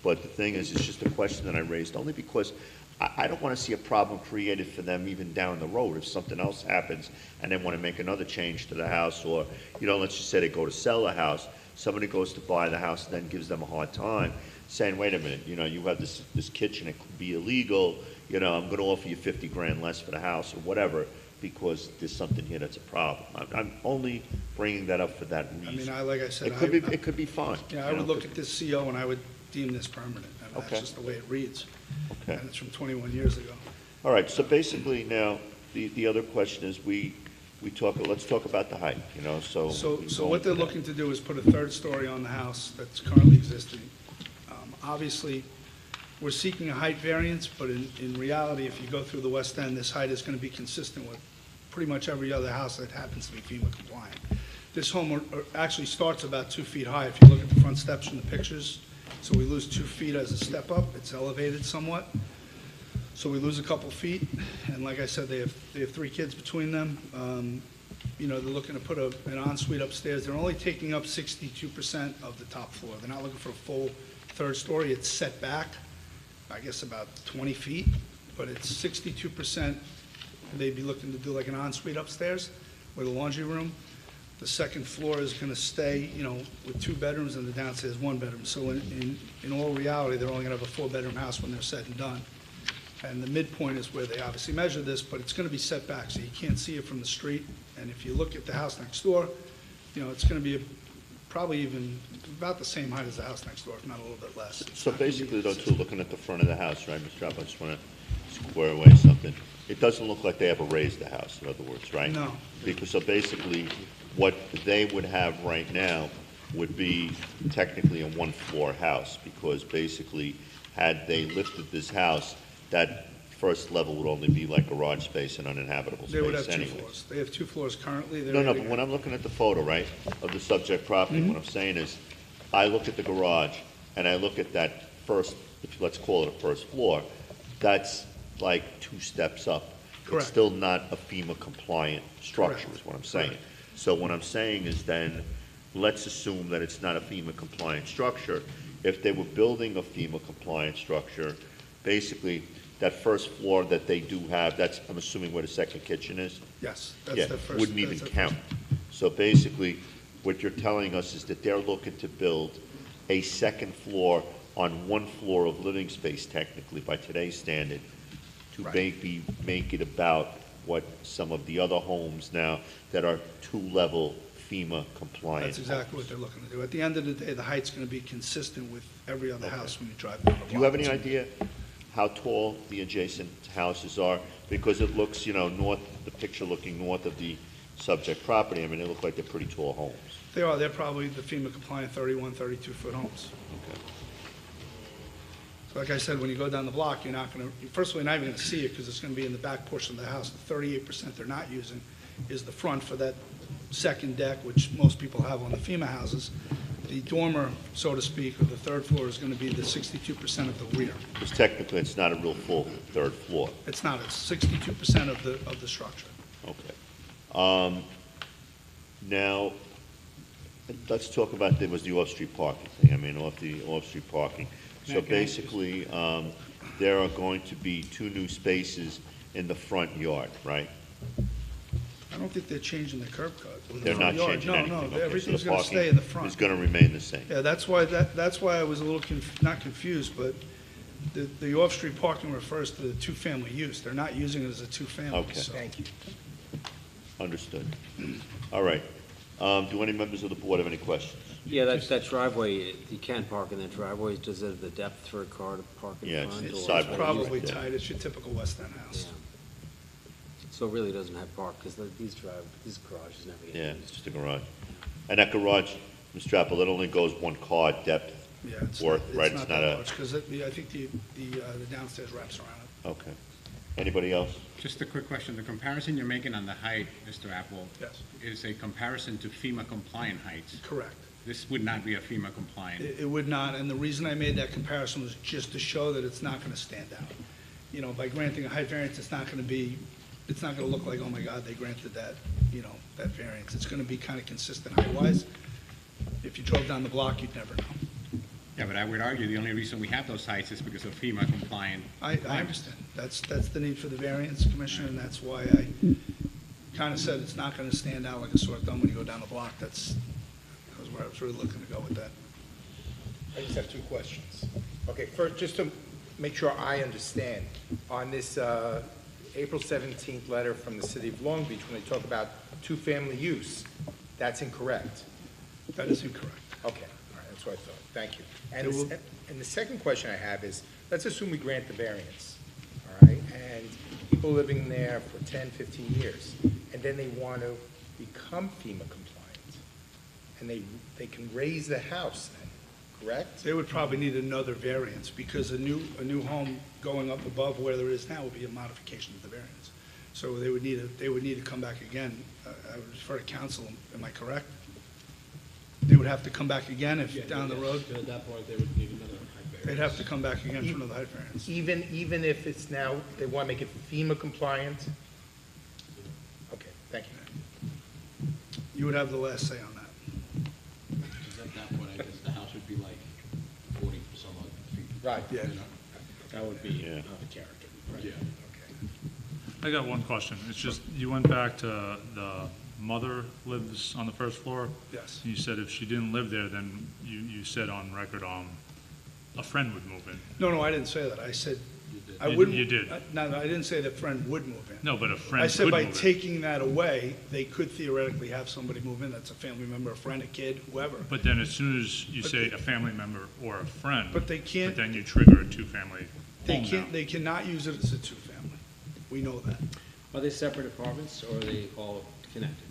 Speaker 2: But the thing is, it's just a question that I raised only because I don't want to see a problem created for them even down the road if something else happens and they want to make another change to the house, or, let's just say they go to sell the house, somebody goes to buy the house and then gives them a hard time, saying, wait a minute, you have this kitchen, it could be illegal, I'm going to offer you 50 grand less for the house or whatever, because there's something here that's a problem. I'm only bringing that up for that reason.
Speaker 11: Like I said,
Speaker 2: It could be fine.
Speaker 11: Yeah, I would look at this CO and I would deem this permanent. And
Speaker 2: Okay.
Speaker 11: that's just the way it reads.
Speaker 2: Okay.
Speaker 11: And it's from 21 years ago.
Speaker 2: All right, so basically now, the other question is let's talk about the height, so.
Speaker 11: So what they're looking to do is put a third story on the house that's currently existing. Obviously, we're seeking a height variance, but in reality, if you go through the West End, this height is going to be consistent with pretty much every other house that happens to be FEMA compliant. This home actually starts about 2 feet high if you look at the front steps from the pictures. So we lose 2 feet as a step up. It's elevated somewhat. So we lose a couple feet. And like I said, they have 3 kids between them. They're looking to put an ensuite upstairs. They're only taking up 62% of the top floor. They're not looking for a full third story. It's set back, I guess, about 20 feet, but it's 62%. They'd be looking to do like an ensuite upstairs with a laundry room. The second floor is going to stay, with 2 bedrooms, and the downstairs 1 bedroom. So in all reality, they're only going to have a 4-bedroom house when they're said and done. And the midpoint is where they obviously measure this, but it's going to be set back, so you can't see it from the street. And if you look at the house next door, it's going to be probably even about the same height as the house next door, if not a little bit less.
Speaker 2: So basically, though, too, looking at the front of the house, right, Mr. Trapp, I just want to square away something. It doesn't look like they ever raised the house, in other words, right?
Speaker 11: No.
Speaker 2: Because, so basically, what they would have right now would be technically a 1-floor house, because basically, had they lifted this house, that first level would only be like garage space and uninhabitable
Speaker 11: They would
Speaker 2: space
Speaker 11: have 2
Speaker 2: anyways.
Speaker 11: floors. They have 2 floors currently.
Speaker 2: No, but when I'm looking at the photo, right, of the subject property, what I'm saying is, I look at the garage, and I look at that first, let's call it a first floor, that's like 2 steps up.
Speaker 11: Correct.
Speaker 2: It's still not a FEMA compliant structure,
Speaker 11: Correct.
Speaker 2: is what I'm saying.
Speaker 11: Correct.
Speaker 2: So what I'm saying is then, let's assume that it's not a FEMA compliant structure. If they were building a FEMA compliant structure, basically, that first floor that they do have, that's, I'm assuming, where the second kitchen is?
Speaker 11: Yes,
Speaker 2: Yeah,
Speaker 11: that's the first.
Speaker 2: wouldn't even
Speaker 11: that's the
Speaker 2: count.
Speaker 11: first-
Speaker 2: So basically, what you're telling us is that they're looking to build a second floor on 1 floor of living space, technically, by today's standard, to
Speaker 11: Right.
Speaker 2: make it about what some of the other homes now that are 2-level FEMA compliant.
Speaker 11: That's exactly what
Speaker 2: homes.
Speaker 11: they're looking to do. At the end of the day, the height's going to be consistent with every other house when you drive down the block.
Speaker 2: Do you have any idea how tall the adjacent houses are? Because it looks, north, the picture looking north of the subject property, I mean, they look like they're pretty tall homes.
Speaker 11: They are. They're probably the FEMA compliant 31, 32-foot homes.
Speaker 2: Okay.
Speaker 11: So like I said, when you go down the block, you're not going to, first of all, you're not even going to see it because it's going to be in the back portion of the house. The 38% they're not using is the front for that second deck, which most people have on the FEMA houses. The dormer, so to speak, or the third floor is going to be the 62% of the rear.
Speaker 2: Because technically, it's not a real full third floor.
Speaker 11: It's not. It's 62% of the structure.
Speaker 2: Okay. Now, let's talk about, there was the off-street parking thing, I mean, off-street parking. So basically, there are going to be 2 new spaces in the front yard, right?
Speaker 11: don't think they're changing the curb cut. in the
Speaker 2: They're
Speaker 11: front
Speaker 2: not
Speaker 11: yard.
Speaker 2: changing anything.
Speaker 11: No,
Speaker 2: Okay,
Speaker 11: no,
Speaker 2: so
Speaker 11: everything's
Speaker 2: the
Speaker 11: gonna
Speaker 2: parking
Speaker 11: stay in the front.
Speaker 2: Is gonna remain the same.
Speaker 11: Yeah, that's why I was a little not confused, but the off-street parking refers to the two-family use. They're not using it as a two-family,
Speaker 2: Okay.
Speaker 11: so.
Speaker 3: Thank you.
Speaker 2: Understood. All right. Do any members of the board have any questions?
Speaker 10: Yeah, that driveway, you can't park in that driveway, does it have the depth for a car to park in
Speaker 2: Yeah,
Speaker 10: front?
Speaker 2: it's
Speaker 10: or-
Speaker 2: sidewalk.
Speaker 11: Probably
Speaker 2: Yeah.
Speaker 11: tight, it's your typical West End house.
Speaker 10: Yeah. So it really doesn't have park, because these garages never get
Speaker 2: Yeah,
Speaker 10: used.
Speaker 2: it's just a garage. And that garage, Mr. Apple, it only goes one car depth
Speaker 11: Yeah, it's
Speaker 2: worth,
Speaker 11: not,
Speaker 2: right?
Speaker 11: it's
Speaker 2: It's
Speaker 11: not
Speaker 2: not
Speaker 11: that
Speaker 2: a,
Speaker 11: much, because I think the downstairs wraps around it.
Speaker 2: okay. Anybody else?
Speaker 5: Just a quick question. The comparison you're making on the height, Mr. Apple,
Speaker 11: Yes,
Speaker 5: is a comparison to FEMA compliant heights.
Speaker 11: correct.
Speaker 5: This would not be a FEMA compliant.
Speaker 11: It would not, and the reason I made that comparison was just to show that it's not gonna stand out. You know, by granting a height variance, it's not gonna look like, oh my God, they granted that, that variance. It's gonna be kinda consistent height-wise. If you drove down the block, you'd never know.
Speaker 5: Yeah, but I would argue the only reason we have those heights is because of FEMA compliant.
Speaker 11: I understand. That's the need for the variance, Commissioner, and that's why I kinda said it's not gonna stand out like a sore thumb when you go down the block. That was where I was really looking to go with that.
Speaker 3: I just have two questions. Okay, first, just to make sure I understand, on this April 17th letter from the city of Long Beach, when they talk about two-family use, that's incorrect?
Speaker 11: That is incorrect.
Speaker 3: Okay, all right, that's what I thought. Thank you.
Speaker 11: There
Speaker 3: And
Speaker 11: will-
Speaker 3: and the second question I have is, let's assume we grant the variance, all right? And people living there for 10, 15 years, and then they want to become FEMA compliant, and they can raise the house then, correct?
Speaker 11: They would probably need another variance, because a new home going up above where there is now would be a modification of the variance. So they would need to come back again. I would refer to council, am I correct? They would have to come back again if down the road,
Speaker 9: At that point, they would need another height variance.
Speaker 11: they'd have to come back again for another height variance.
Speaker 3: Even if it's now, they want to make it FEMA compliant? Okay, thank you.
Speaker 11: You would have the last say on that.
Speaker 9: Because at that point, I guess the house would be like 40 some odd feet.
Speaker 3: Right.
Speaker 11: Yeah.
Speaker 9: That would be
Speaker 2: Yeah.
Speaker 9: out of character.
Speaker 3: Yeah.
Speaker 6: I got one question. It's just, you went back to the mother lives on the first floor.
Speaker 11: Yes.
Speaker 6: You said if she didn't live there, then you said on record, a friend would move in.
Speaker 11: No, I didn't say that. I said, I
Speaker 6: You-
Speaker 11: wouldn't.
Speaker 6: you did.
Speaker 11: No, I didn't say the friend would move in.
Speaker 6: No, but a friend
Speaker 11: I
Speaker 6: could
Speaker 11: said
Speaker 6: move
Speaker 11: by
Speaker 6: in.
Speaker 11: taking that away, they could theoretically have somebody move in. That's a family member, a friend, a kid, whoever.
Speaker 6: But then as soon as you say a family member or a friend.
Speaker 11: But they can't-
Speaker 6: But then you trigger a two-family home now.
Speaker 11: They cannot use it as a two-family. We know that.
Speaker 10: Are they separate apartments, or are they all connected?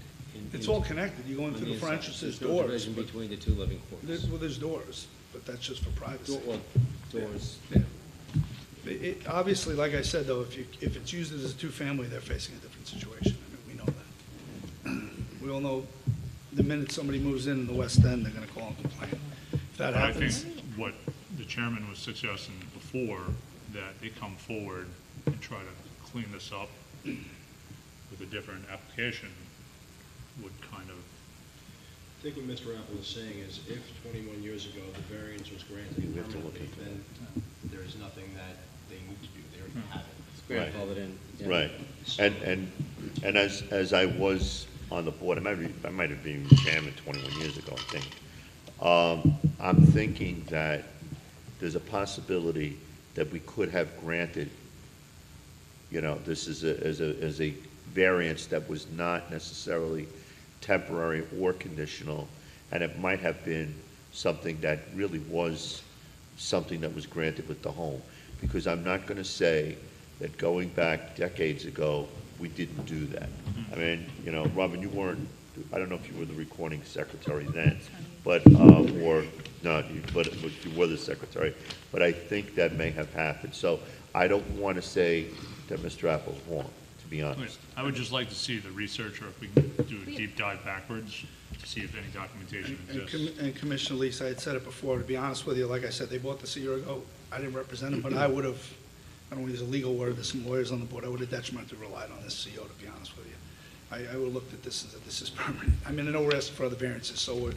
Speaker 11: It's all connected. You go into the front, it says
Speaker 10: There's no
Speaker 11: doors.
Speaker 10: division
Speaker 11: but
Speaker 10: between the two living quarters?
Speaker 11: there's doors, but that's just for privacy.
Speaker 10: Doors.
Speaker 11: Yeah. Obviously, like I said, though, if it's used as a two-family, they're facing a different situation. I mean, we know that. We all know the minute somebody moves in the West End, they're gonna call and complain. If that
Speaker 6: But I think
Speaker 11: happens,
Speaker 6: what the chairman was suggesting before, that they come forward and try to clean this up with a different application would kind of,
Speaker 9: I think what Mr. Apple is saying is if 21 years ago the variance was granted
Speaker 2: We have to look
Speaker 9: permanently,
Speaker 2: into
Speaker 9: then there is nothing that they need to do. They already have it.
Speaker 10: Grandfathered in. yeah.
Speaker 2: Right. And as I was on the board, I might have been chairman 21 years ago, I think. I'm thinking that there's a possibility that we could have granted, this is a variance that was not necessarily temporary or conditional, and it might have been something that really was something that was granted with the home. Because I'm not going to say that going back decades ago, we didn't do that. I mean, Robin, you weren't, I don't know if you were the recording secretary then, but, or, no, but you were the secretary, but I think that may have happened. So I don't want to say that Mr. Apple's wrong, to be honest.
Speaker 6: I would just like to see the research, or if we can do a deep dive backwards to see if any documentation exists.
Speaker 11: and Commissioner Leese, I had said it before, to be honest with you, like I said, they bought this a year ago. I didn't represent them, but I would have, I don't want to use a legal word, there's some lawyers on the board, I would have detrimentally relied on this CO, to be honest with you. I would have looked at this and said, this is permanent. I mean, I know we're asking for other variances, so we're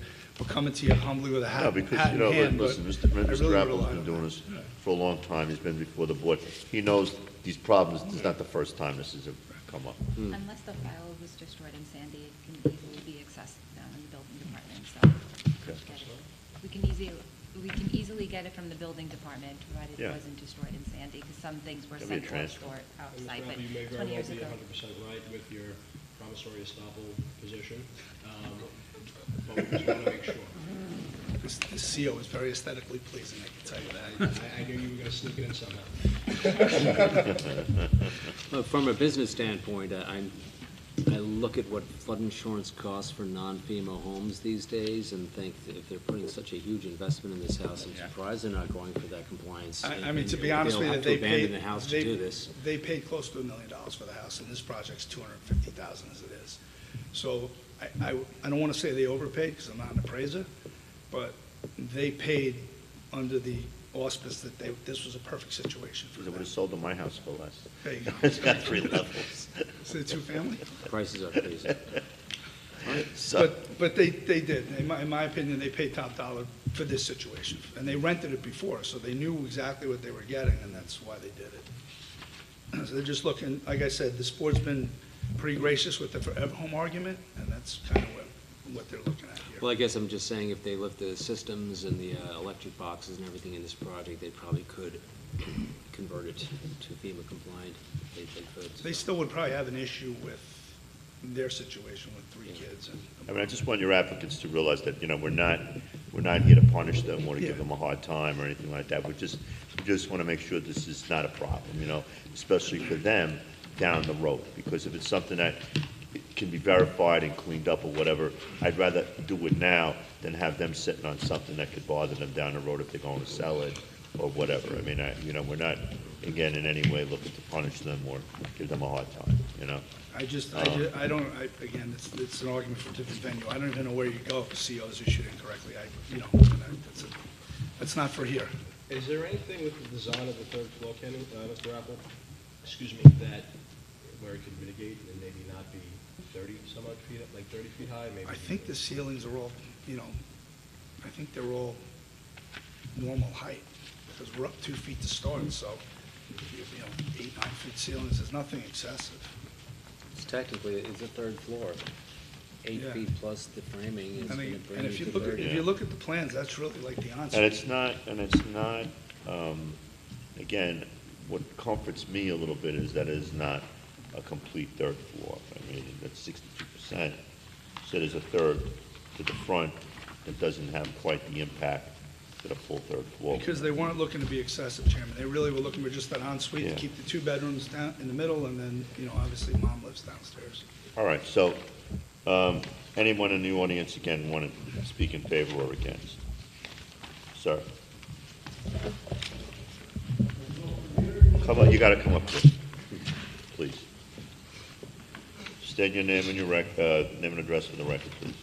Speaker 11: coming to you humbly with a
Speaker 2: No,
Speaker 11: hat
Speaker 2: because,
Speaker 11: in hand, but
Speaker 2: listen,
Speaker 11: I really
Speaker 2: Mr. Apple's
Speaker 11: relied
Speaker 2: been
Speaker 11: on
Speaker 2: doing
Speaker 11: that.
Speaker 2: this for a long time, he's been before the board. He knows these problems, this is not the first time this has come up.
Speaker 1: Unless the file was destroyed in Sandy, it can easily be accessed down in the building department, so.
Speaker 2: Okay.
Speaker 1: We can easily get it from the building department, provided it
Speaker 2: Yeah.
Speaker 1: wasn't destroyed in Sandy, because some things were
Speaker 2: There'll be a
Speaker 1: sent to a
Speaker 2: transfer.
Speaker 1: store
Speaker 9: And
Speaker 1: outside,
Speaker 9: Mr.
Speaker 1: but
Speaker 9: Apple, you may
Speaker 1: 20
Speaker 9: very well
Speaker 1: years
Speaker 9: be
Speaker 1: ago.
Speaker 9: 100% right with your promissory estoppel position, but we just want to make sure.
Speaker 11: The CO is very aesthetically pleasing, I can tell you that.
Speaker 9: I knew you were going to sneak it in somehow.
Speaker 10: From a business standpoint, I look at what flood insurance costs for non-FEMA homes these days and think that if they're putting such a huge investment in this house, I'm surprised they're not going for that compliance.
Speaker 11: I mean, to be
Speaker 10: And
Speaker 11: honest with you,
Speaker 10: they'll
Speaker 11: they
Speaker 10: have to abandon
Speaker 11: paid,
Speaker 10: the house to do this.
Speaker 11: they paid close to $1 million for the house, and this project's $250,000 as it is. So I don't want to say they overpaid, because I'm not an appraiser, but they paid under the auspice that this was a perfect situation for
Speaker 2: They
Speaker 11: them.
Speaker 2: would have sold them my house for less.
Speaker 11: There you go.
Speaker 2: It's got 3 levels.
Speaker 11: Is it a two-family?
Speaker 10: Prices are crazy.
Speaker 2: So,
Speaker 11: But they did. In my opinion, they paid top dollar for this situation. And they rented it before, so they knew exactly what they were getting, and that's why they did it. So they're just looking, like I said, this board's been pretty gracious with the forever home argument, and that's kind of what they're looking at here.
Speaker 10: Well, I guess I'm just saying if they lift the systems and the electric boxes and everything in this project, they probably could convert it to FEMA compliant. They could.
Speaker 11: They still would probably have an issue with their situation with 3 kids.
Speaker 2: I mean, I just want your applicants to realize that, you know, we're not here to punish them or to give
Speaker 11: Yeah.
Speaker 2: them a hard time or anything like that. We just want to make sure this is not a problem, you know, especially for them down the road. Because if it's something that can be verified and cleaned up or whatever, I'd rather do it now than have them sitting on something that could bother them down the road if they're going to sell it or whatever. I mean, you know, we're not, again, in any way looking to punish them or give them a hard time, you know?
Speaker 11: Again, it's an argument for a different venue. I don't even know where you go if the CO's issued incorrectly. That's not for here.
Speaker 9: Is there anything with the design of the third floor, Kenny, Mr. Apple, excuse me, that, where it could mitigate and maybe not be 30-some-odd feet, like 30 feet high, maybe?
Speaker 11: I think the ceilings are all, I think they're all normal height, because we're up 2 feet to start, so, 8, 9 feet ceilings is nothing excessive.
Speaker 10: It's technically, it's a third floor. 8
Speaker 11: Yeah.
Speaker 10: feet plus the framing is
Speaker 11: I
Speaker 10: going to
Speaker 11: mean,
Speaker 10: bring
Speaker 11: and
Speaker 10: you
Speaker 11: if you
Speaker 10: to
Speaker 11: look at,
Speaker 10: 30.
Speaker 11: if you look at the plans, that's really like the
Speaker 2: And
Speaker 11: ensuite.
Speaker 2: it's not, again, what comforts me a little bit is that it is not a complete third floor. I mean, that's 62%. So there's a third to the front that doesn't have quite the impact that a full third floor.
Speaker 11: Because they weren't looking to be excessive, Chairman. They really were looking for just that ensuite to
Speaker 2: Yeah.
Speaker 11: keep the 2 bedrooms down in the middle, and then, obviously mom lives downstairs.
Speaker 2: All right, so, anyone in the audience, again, want to speak in favor or against? Sir? Come on, you got to come up here, please. State your name and your name and address for the record, please.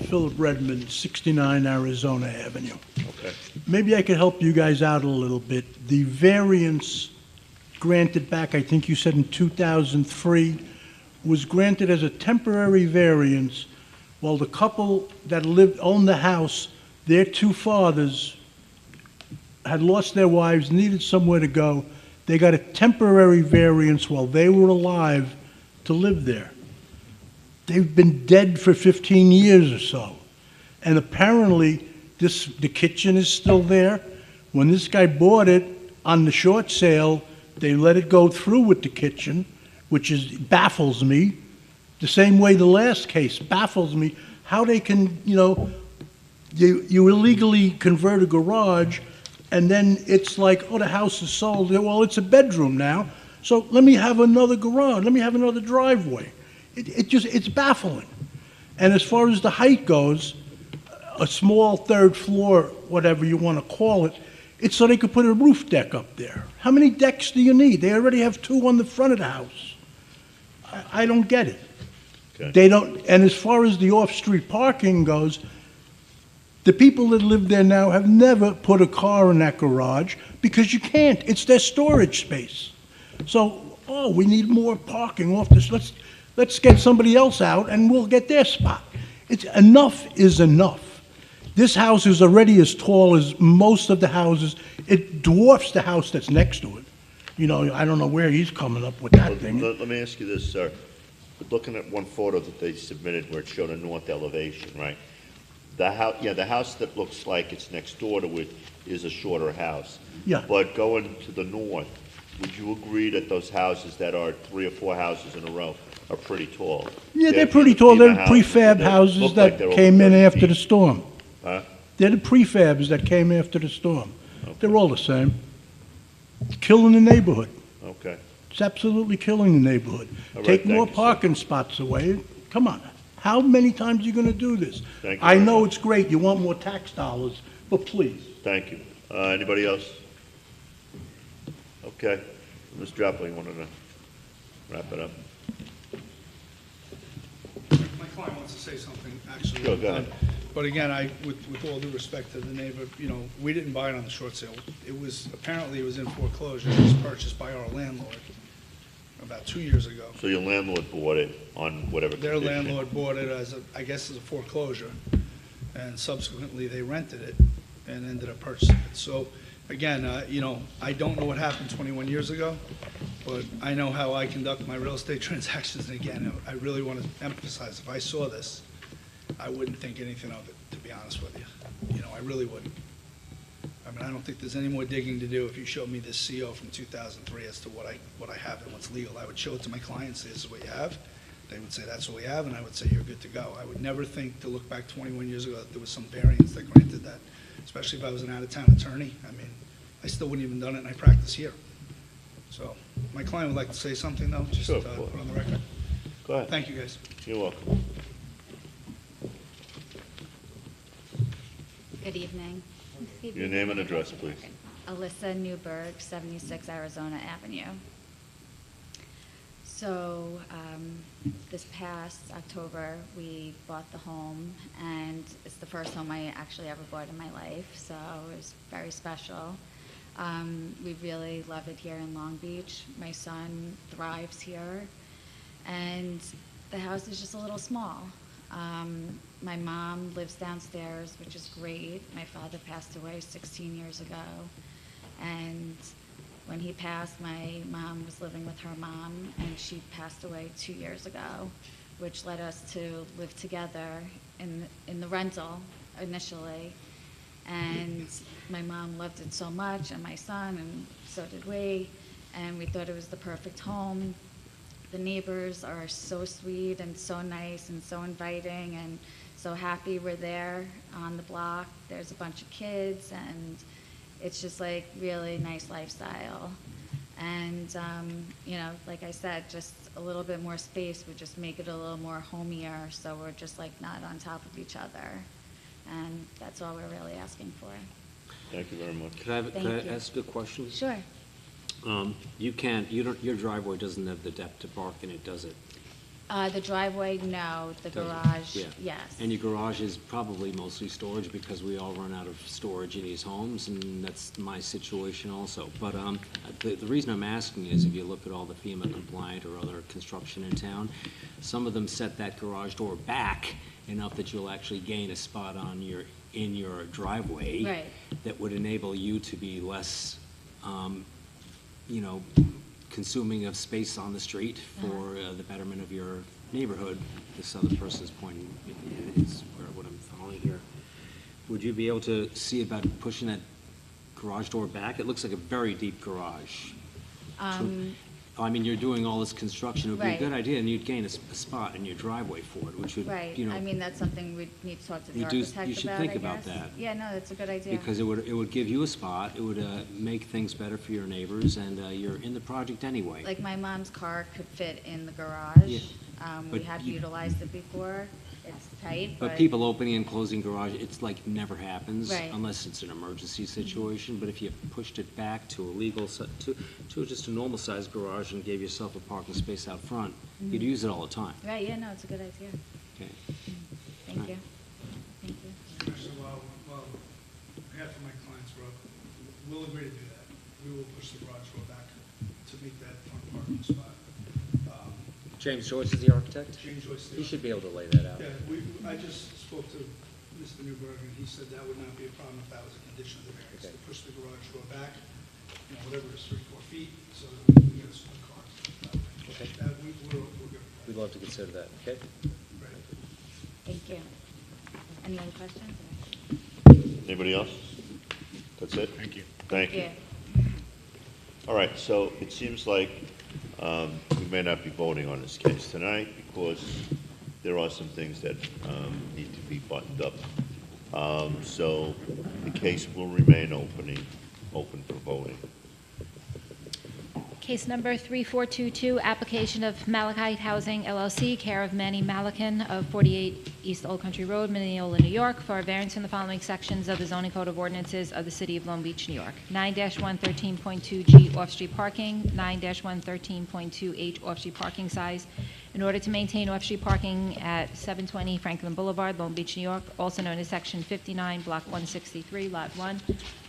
Speaker 12: Philip Redmond, 69 Arizona Avenue.
Speaker 2: Okay.
Speaker 12: Maybe I could help you guys out a little bit. The variance granted back, I think you said in 2003, was granted as a temporary variance while the couple that owned the house, their 2 fathers had lost their wives, needed somewhere to go. They got a temporary variance while they were alive to live there. They've been dead for 15 years or so. And apparently, the kitchen is still there. When this guy bought it on the short sale, they let it go through with the kitchen, which baffles me. The same way the last case baffles me, how they can, you illegally convert a garage, and then it's like, oh, the house is sold. Well, it's a bedroom now, so let me have another garage. Let me have another driveway. It's baffling. And as far as the height goes, a small third floor, whatever you want to call it, it's so they could put a roof deck up there. How many decks do you need? They already have 2 on the front of the house. I don't get it.
Speaker 2: Okay.
Speaker 12: They don't, and as far as the off-street parking goes, the people that live there now have never put a car in that garage because you can't. It's their storage space. So, we need more parking off this. Let's get somebody else out and we'll get their spot. Enough is enough. This house is already as tall as most of the houses. It dwarfs the house that's next to it. You know, I don't know where he's coming up with that thing.
Speaker 2: Let me ask you this, sir. Looking at one photo that they submitted where it showed a north elevation, right? The house that looks like it's next door to it is a shorter house.
Speaker 12: Yeah.
Speaker 2: But going to the north, would you agree that those houses that are 3 or 4 houses in a row are pretty tall?
Speaker 12: Yeah, they're pretty tall. They're
Speaker 2: FEMA
Speaker 12: prefab
Speaker 2: that
Speaker 12: houses
Speaker 2: look like they're
Speaker 12: that
Speaker 2: over
Speaker 12: came in
Speaker 2: 30
Speaker 12: after
Speaker 2: feet.
Speaker 12: the storm.
Speaker 2: Huh?
Speaker 12: They're the prefabs that came after the storm. They're all the same. Killing the neighborhood.
Speaker 2: Okay.
Speaker 12: It's absolutely killing the neighborhood.
Speaker 2: All right,
Speaker 12: Take more
Speaker 2: thank you, sir.
Speaker 12: parking spots away. Come on. How many times are you gonna do this?
Speaker 2: Thank you
Speaker 12: I
Speaker 2: very
Speaker 12: know
Speaker 2: much.
Speaker 12: it's great. You want more tax dollars, but please.
Speaker 2: Thank you. Anybody else? Okay. Mr. Joplin, you wanted to wrap it up?
Speaker 11: My client wants to say something, actually.
Speaker 2: Sure, go ahead.
Speaker 11: But again, with all due respect to the neighbor, you know, we didn't buy it on the short sale. Apparently it was in foreclosure. It was purchased by our landlord about 2 years ago.
Speaker 2: So your landlord bought it on whatever
Speaker 11: Their
Speaker 2: condition?
Speaker 11: landlord bought it as I guess as a foreclosure, and subsequently they rented it and ended up purchasing it. So, again, you know, I don't know what happened 21 years ago, but I know how I conduct my real estate transactions, and again, I really want to emphasize, if I saw this, I wouldn't think anything of it, to be honest with you. You know, I really wouldn't. I mean, I don't think there's any more digging to do if you showed me this CO from 2003 as to what I have and what's legal. I would show it to my clients, say, this is what you have. They would say, that's what we have, and I would say, you're good to go. I would never think to look back 21 years ago that there was some variance that granted that, especially if I was an out-of-town attorney. I mean, I still wouldn't even done it, and I practice here. So, my client would like to say something, though, just
Speaker 2: Sure,
Speaker 11: put
Speaker 2: of course.
Speaker 11: on the record.
Speaker 2: Go ahead.
Speaker 11: Thank you, guys.
Speaker 2: You're welcome.
Speaker 13: Good evening.
Speaker 2: Your name and address, please.
Speaker 13: Alyssa Newberg, 76 Arizona Avenue. So, this past October, we bought the home, and it's the first home I actually ever bought in my life, so it was very special. We really love it here in Long Beach. My son thrives here, and the house is just a little small. My mom lives downstairs, which is great. My father passed away 16 years ago, and when he passed, my mom was living with her mom, and she passed away 2 years ago, which led us to live together in the rental initially. And my mom loved it so much, and my son, and so did we, and we thought it was the perfect home. The neighbors are so sweet and so nice and so inviting and so happy we're there on the block. There's a bunch of kids, and it's just like really nice lifestyle. And, you know, like I said, just a little bit more space would just make it a little more homier, so we're just like not on top of each other. And that's all we're really asking for.
Speaker 2: Thank you very much.
Speaker 10: Could
Speaker 13: Thank
Speaker 10: I
Speaker 13: you.
Speaker 10: ask a question?
Speaker 13: Sure.
Speaker 10: Your driveway doesn't have the depth to park in it, does it?
Speaker 13: The driveway, no. The
Speaker 10: Doesn't?
Speaker 13: garage,
Speaker 10: Yeah.
Speaker 13: yes.
Speaker 10: And your garage is probably mostly storage because we all run out of storage in these homes, and that's my situation also. But the reason I'm asking is if you look at all the FEMA compliant or other construction in town, some of them set that garage door back enough that you'll actually gain a spot in your driveway.
Speaker 13: Right.
Speaker 10: That would enable you to be less, consuming of space on the street for the betterment of your neighborhood. This other person's point is what I'm following here. Would you be able to see about pushing that garage door back? It looks like a very deep garage. I mean, you're doing all this construction, it would be a
Speaker 13: Right.
Speaker 10: good idea, and you'd gain a spot in your driveway for it, which would,
Speaker 13: Right.
Speaker 10: you know.
Speaker 13: I mean, that's something we'd need to talk to the
Speaker 10: You
Speaker 13: architect about,
Speaker 10: you should
Speaker 13: I
Speaker 10: think about
Speaker 13: guess.
Speaker 10: that.
Speaker 13: Yeah, no, that's a good idea.
Speaker 10: Because it would give you a spot, it would make things better for your neighbors, and you're in the project anyway.
Speaker 13: Like, my mom's car could fit in the garage.
Speaker 10: Yeah.
Speaker 13: We
Speaker 10: But
Speaker 13: have
Speaker 10: you-
Speaker 13: utilized it before. It's tight,
Speaker 10: But people opening and closing garage, it's like never happens.
Speaker 13: Right.
Speaker 10: Unless it's an emergency situation, but if you pushed it back to a legal, to just a normal sized garage and gave yourself a parking space out front, you'd
Speaker 13: Mhm.
Speaker 10: use it all the time.
Speaker 13: Right, yeah, no, it's a good idea.
Speaker 10: Okay.
Speaker 13: Thank you. Thank you.
Speaker 11: Actually, well, half of my clients were up. We'll agree to do that. We will push the garage door back to make that front parking spot.
Speaker 10: James Joyce is the architect?
Speaker 11: James Joyce is the
Speaker 10: He should be able to lay that out.
Speaker 11: Yeah, I just spoke to Mr. Newberg, and he said that would not be a problem if that was a condition of the variance, to
Speaker 10: Okay.
Speaker 11: push the garage door back whatever it is, 3-4 feet, so that we can get us one car.
Speaker 10: Okay.
Speaker 11: We're good.
Speaker 10: We'd love to consider that, okay?
Speaker 13: Thank you. Any other questions?
Speaker 2: Anybody else? That's it?
Speaker 5: Thank you.
Speaker 2: Thank you. All right, so it seems like we may not be voting on this case tonight because there are some things that need to be buttoned up. So the case will remain open for voting.
Speaker 1: Case number 3422, application of Malachite Housing LLC, care of Manny Malacan of 48 East Old Country Road, Mineola, New York, for a variance in the following sections of the zoning code of ordinances of the city of Long Beach, New York. 9-113.2G off-street parking, 9-113.2H off-street parking size, in order to maintain off-street parking at 720 Franklin Boulevard, Long Beach, New York, also known as Section 59, Block 163, Lot 1,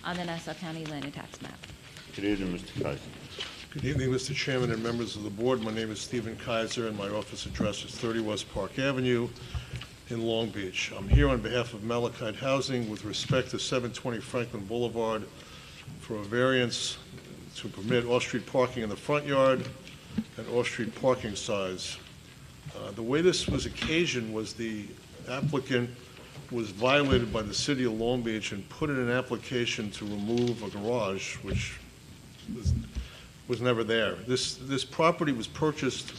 Speaker 1: on the Nassau County Land and Tax Map.
Speaker 2: Good evening, Mr. Kaiser.
Speaker 14: Good evening, Mr. Chairman and members of the board. My name is Stephen Kaiser, and my office address is 30 West Park Avenue in Long Beach. I'm here on behalf of Malachite Housing with respect to 720 Franklin Boulevard for a variance to permit off-street parking in the front yard and off-street parking size. The way this was occasioned was the applicant was violated by the city of Long Beach and put in an application to remove a garage, which was never there. This property was purchased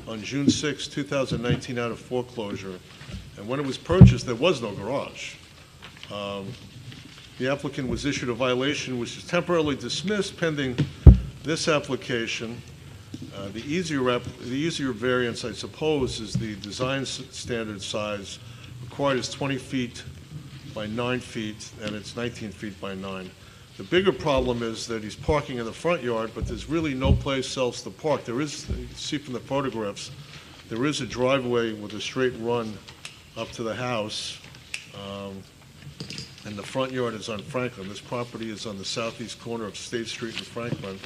Speaker 14: on June 6, 2019 out of foreclosure, and when it was purchased, there was no garage. The applicant was issued a violation which is temporarily dismissed pending this application. The easier variance, I suppose, is the design standard size required is 20 feet by 9 feet, and it's 19 feet by 9. The bigger problem is that he's parking in the front yard, but there's really no place else to park. There is, you can see from the photographs, there is a driveway with a straight run up to the house, and the front yard is on Franklin. This property is on the southeast corner of State Street and Franklin.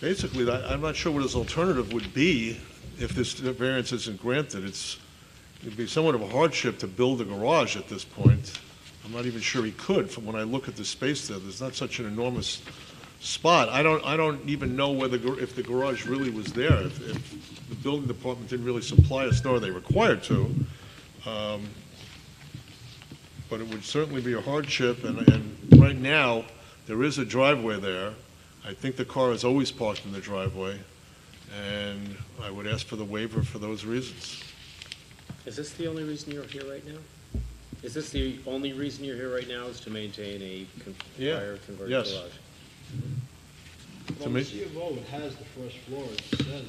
Speaker 14: Basically, I'm not sure what his alternative would be if this variance isn't granted. It'd be somewhat of a hardship to build a garage at this point. I'm not even sure he could. From when I look at the space there's not such an enormous spot. I don't even know whether if the garage really was there. If the building department didn't really supply us, nor are they required to. But it would certainly be a hardship. And right now there is a driveway there. I think the car is always parked in the driveway, and I would ask for the waiver for those reasons.
Speaker 10: Is this the only reason you're here right now? Is this the only reason you're here right now, is to maintain a prior converted
Speaker 14: Yes.
Speaker 10: garage?
Speaker 9: Well, on the C of O, it has the first floor, it says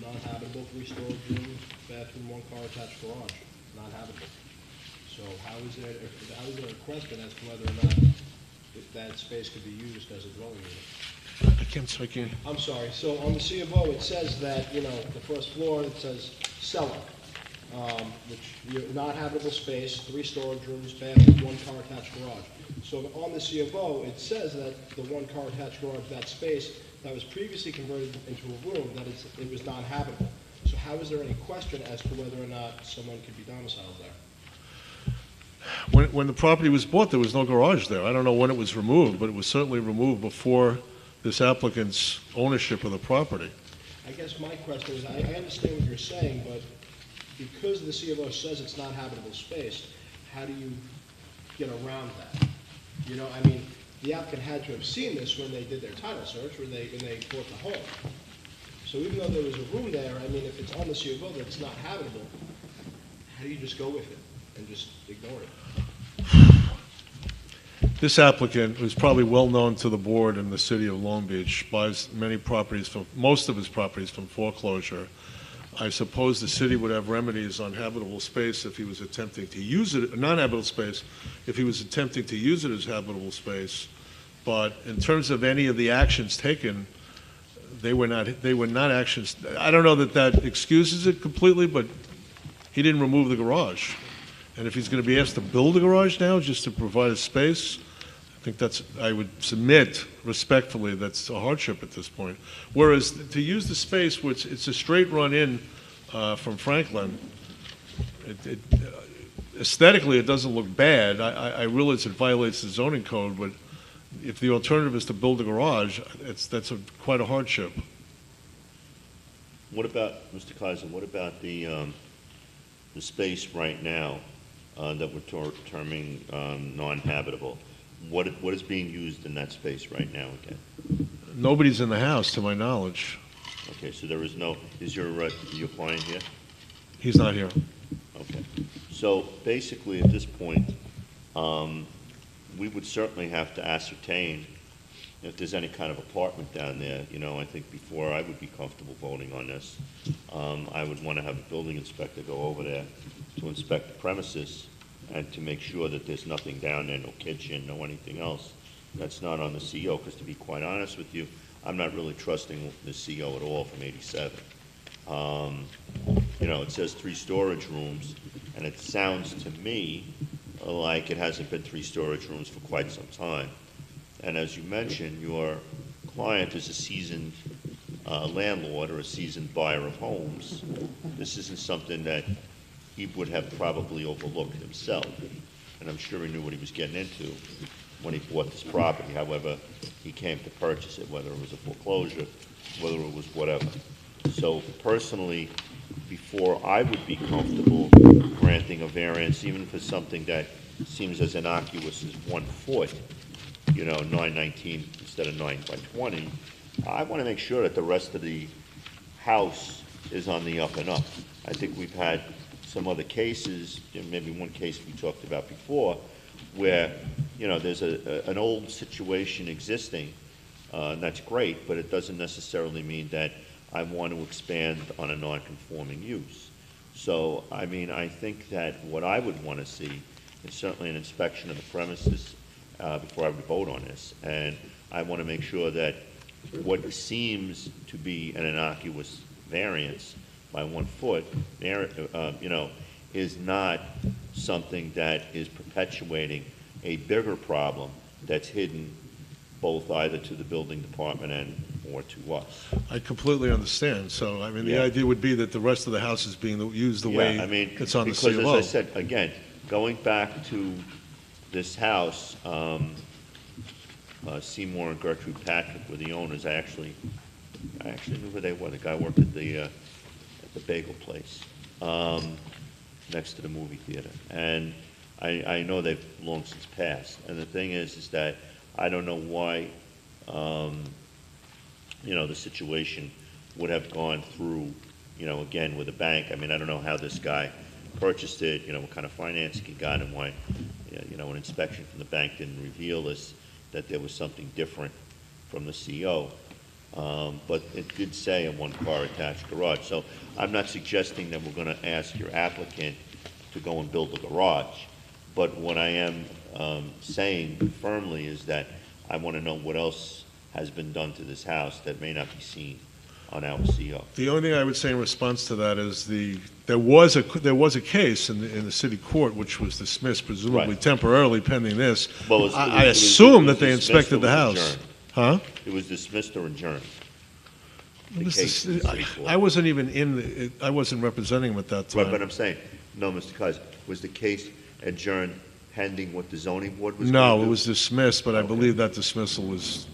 Speaker 9: non-habitable, 3 storage rooms, bathroom, 1-car attached garage, non-habitable. So how is there a question as to whether or not if that space could be used as a dwelling unit? I'm sorry, so on the C of O, it says that, the first floor, it says cellar, which, not habitable space, 3 storage rooms, bathroom, 1-car attached garage. So on the C of O, it says that the 1-car attached garage, that space that was previously converted into a room, it was non-habitable. So how is there any question as to whether or not someone could be domiciled there?
Speaker 14: When the property was bought, there was no garage there. I don't know when it was removed, but it was certainly removed before this applicant's ownership of the property.
Speaker 9: I guess my question is, I understand what you're saying, but because the C of O says it's not habitable space, how do you get around that? The applicant had to have seen this when they did their title search, when they bought the home. So even though there was a room there, if it's on the C of O that it's not habitable, how do you just go with it and just ignore it?
Speaker 14: This applicant, who's probably well-known to the board in the city of Long Beach, buys most of his properties from foreclosure. I suppose the city would have remedies on habitable space if he was attempting to use it, non-habitable space, if he was attempting to use it as habitable space. But in terms of any of the actions taken, they were not actions. I don't know that excuses it completely, but he didn't remove the garage. And if he's going to be asked to build a garage now just to provide a space, I think I would submit respectfully, that's a hardship at this point. Whereas to use the space, which it's a straight run in from Franklin, aesthetically, it doesn't look bad. I realize it violates the zoning code, but if the alternative is to build a garage, that's quite a hardship.
Speaker 2: What about, Mr. Kaiser, what about the space right now that we're terming non-habitable? What is being used in that space right now again?
Speaker 14: Nobody's in the house, to my knowledge.
Speaker 2: Okay, so there is no, is your client here?
Speaker 14: He's not here.
Speaker 2: Okay. So basically, at this point, we would certainly have to ascertain if there's any kind of apartment down there. You know, I think before I would be comfortable voting on this, I would want to have a building inspector go over there to inspect the premises and to make sure that there's nothing down there, no kitchen, no anything else that's not on the CO, because to be quite honest with you, I'm not really trusting the CO at all from 87. You know, it says 3 storage rooms, and it sounds to me like it hasn't been 3 storage rooms for quite some time. And as you mentioned, your client is a seasoned landlord or a seasoned buyer of homes. This isn't something that he would have probably overlooked himself, and I'm sure he knew what he was getting into when he bought this property. However, he came to purchase it, whether it was a foreclosure, whether it was whatever. So personally, before I would be comfortable granting a variance, even for something that seems as innocuous as 1 foot, you know, 919 instead of 9 by 20, I want to make sure that the rest of the house is on the up and up. I think we've had some other cases, maybe one case we talked about before, where, you know, there's an old situation existing, and that's great, but it doesn't necessarily mean that I want to expand on a non-conforming use. So, I mean, I think that what I would want to see is certainly an inspection of the premises before I would vote on this. And I want to make sure that what seems to be an innocuous variance by 1 foot, you know, is not something that is perpetuating a bigger problem that's hidden both either to the building department and or to us.
Speaker 14: I completely understand. So, I mean, the
Speaker 2: Yeah.
Speaker 14: idea would be that the rest of the house is being used the way
Speaker 2: I mean,
Speaker 14: it's on the
Speaker 2: because
Speaker 14: CLO.
Speaker 2: as I said, again, going back to this house, Seymour and Gertrude Patrick were the owners. I actually knew who they were. The guy worked at the bagel place next to the movie theater, and I know they've long since passed. And the thing is that I don't know why, you know, the situation would have gone through, you know, again with a bank. I mean, I don't know how this guy purchased it, you know, what kind of financing he got, and why, you know, an inspection from the bank didn't reveal this, that there was something different from the CO. But it did say a 1-car attached garage. So I'm not suggesting that we're going to ask your applicant to go and build a garage. But what I am saying firmly is that I want to know what else has been done to this house that may not be seen on our CO.
Speaker 14: The only thing I would say in response to that is there was a case in the city court which was dismissed, presumably
Speaker 2: Right.
Speaker 14: temporarily pending this.
Speaker 2: Well, it was-
Speaker 14: I
Speaker 2: it was-
Speaker 14: assume
Speaker 2: it was
Speaker 14: that they
Speaker 2: dismissed
Speaker 14: inspected
Speaker 2: or
Speaker 14: the
Speaker 2: was
Speaker 14: house.
Speaker 2: adjourned?
Speaker 14: Huh?
Speaker 2: It was dismissed or adjourned? The
Speaker 14: This
Speaker 2: case
Speaker 14: is-
Speaker 2: in the city court.
Speaker 14: I wasn't even I wasn't representing him at that time.
Speaker 2: Right, but I'm saying, no, Mr. Kaiser, was the case adjourned pending what the zoning board was going
Speaker 14: No,
Speaker 2: to
Speaker 14: it
Speaker 2: do?
Speaker 14: was dismissed, but I
Speaker 2: Okay.
Speaker 14: believe that dismissal was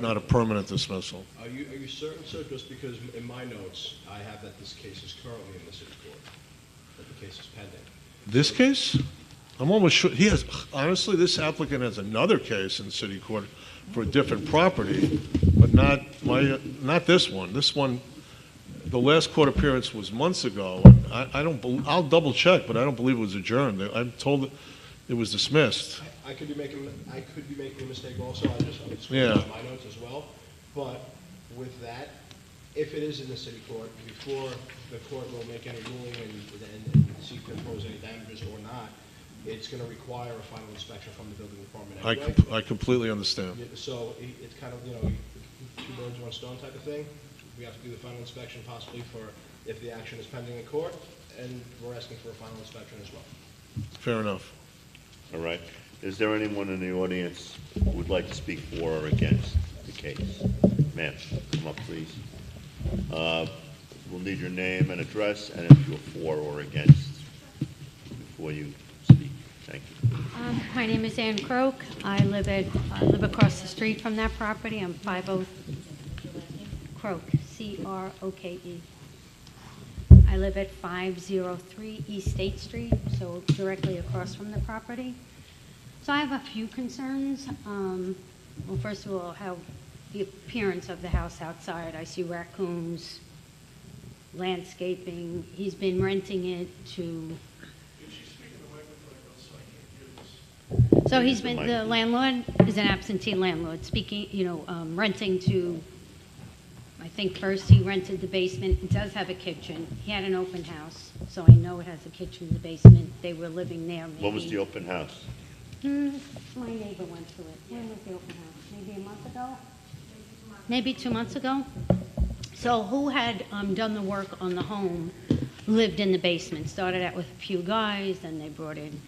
Speaker 14: not a permanent dismissal.
Speaker 9: Are you certain, sir, just because in my notes, I have that this case is currently in the city court, that the case is pending?
Speaker 14: This case? I'm almost sure, honestly, this applicant has another case in city court for a different property, but not this one. This one, the last court appearance was months ago, and I'll double check, but I don't believe it was adjourned. I'm told it was dismissed.
Speaker 9: I could be making a mistake also, I'm just
Speaker 14: Yeah.
Speaker 9: going my notes as well. But with that, if it is in the city court, before the court will make any ruling and seek to impose any damages or not, it's going to require a final inspection from the building department anyway.
Speaker 14: I completely understand.
Speaker 9: So it's kind of, you know, 2 birds, 1 stone type of thing. We have to do the final inspection possibly for if the action is pending in court, and we're asking for a final inspection as well.
Speaker 14: Fair enough.
Speaker 2: All right. Is there anyone in the audience who would like to speak for or against the case? Ma'am, come up, please. We'll need your name and address, and if you're for or against, before you Thank you.
Speaker 15: My name is Ann Croak. I live across the street from that property. I'm 50 Croak, C-R-O-K-E. I live at 503 East State Street, so directly across from the property. So I have a few concerns. Well, first of all, how the appearance of the house outside. I see raccoons, landscaping. He's been renting it to... So he's been, the landlord is an absentee landlord, speaking, renting to, I think first he rented the basement. It does have a kitchen. He had an open house, so I know it has a kitchen in the basement. They were living there maybe.
Speaker 2: What was the open house?
Speaker 15: My neighbor went to it. When was the open house? Maybe a month ago? Maybe 2 months ago? So who had done the work on the home lived in the basement. Started out with a few guys, then they brought in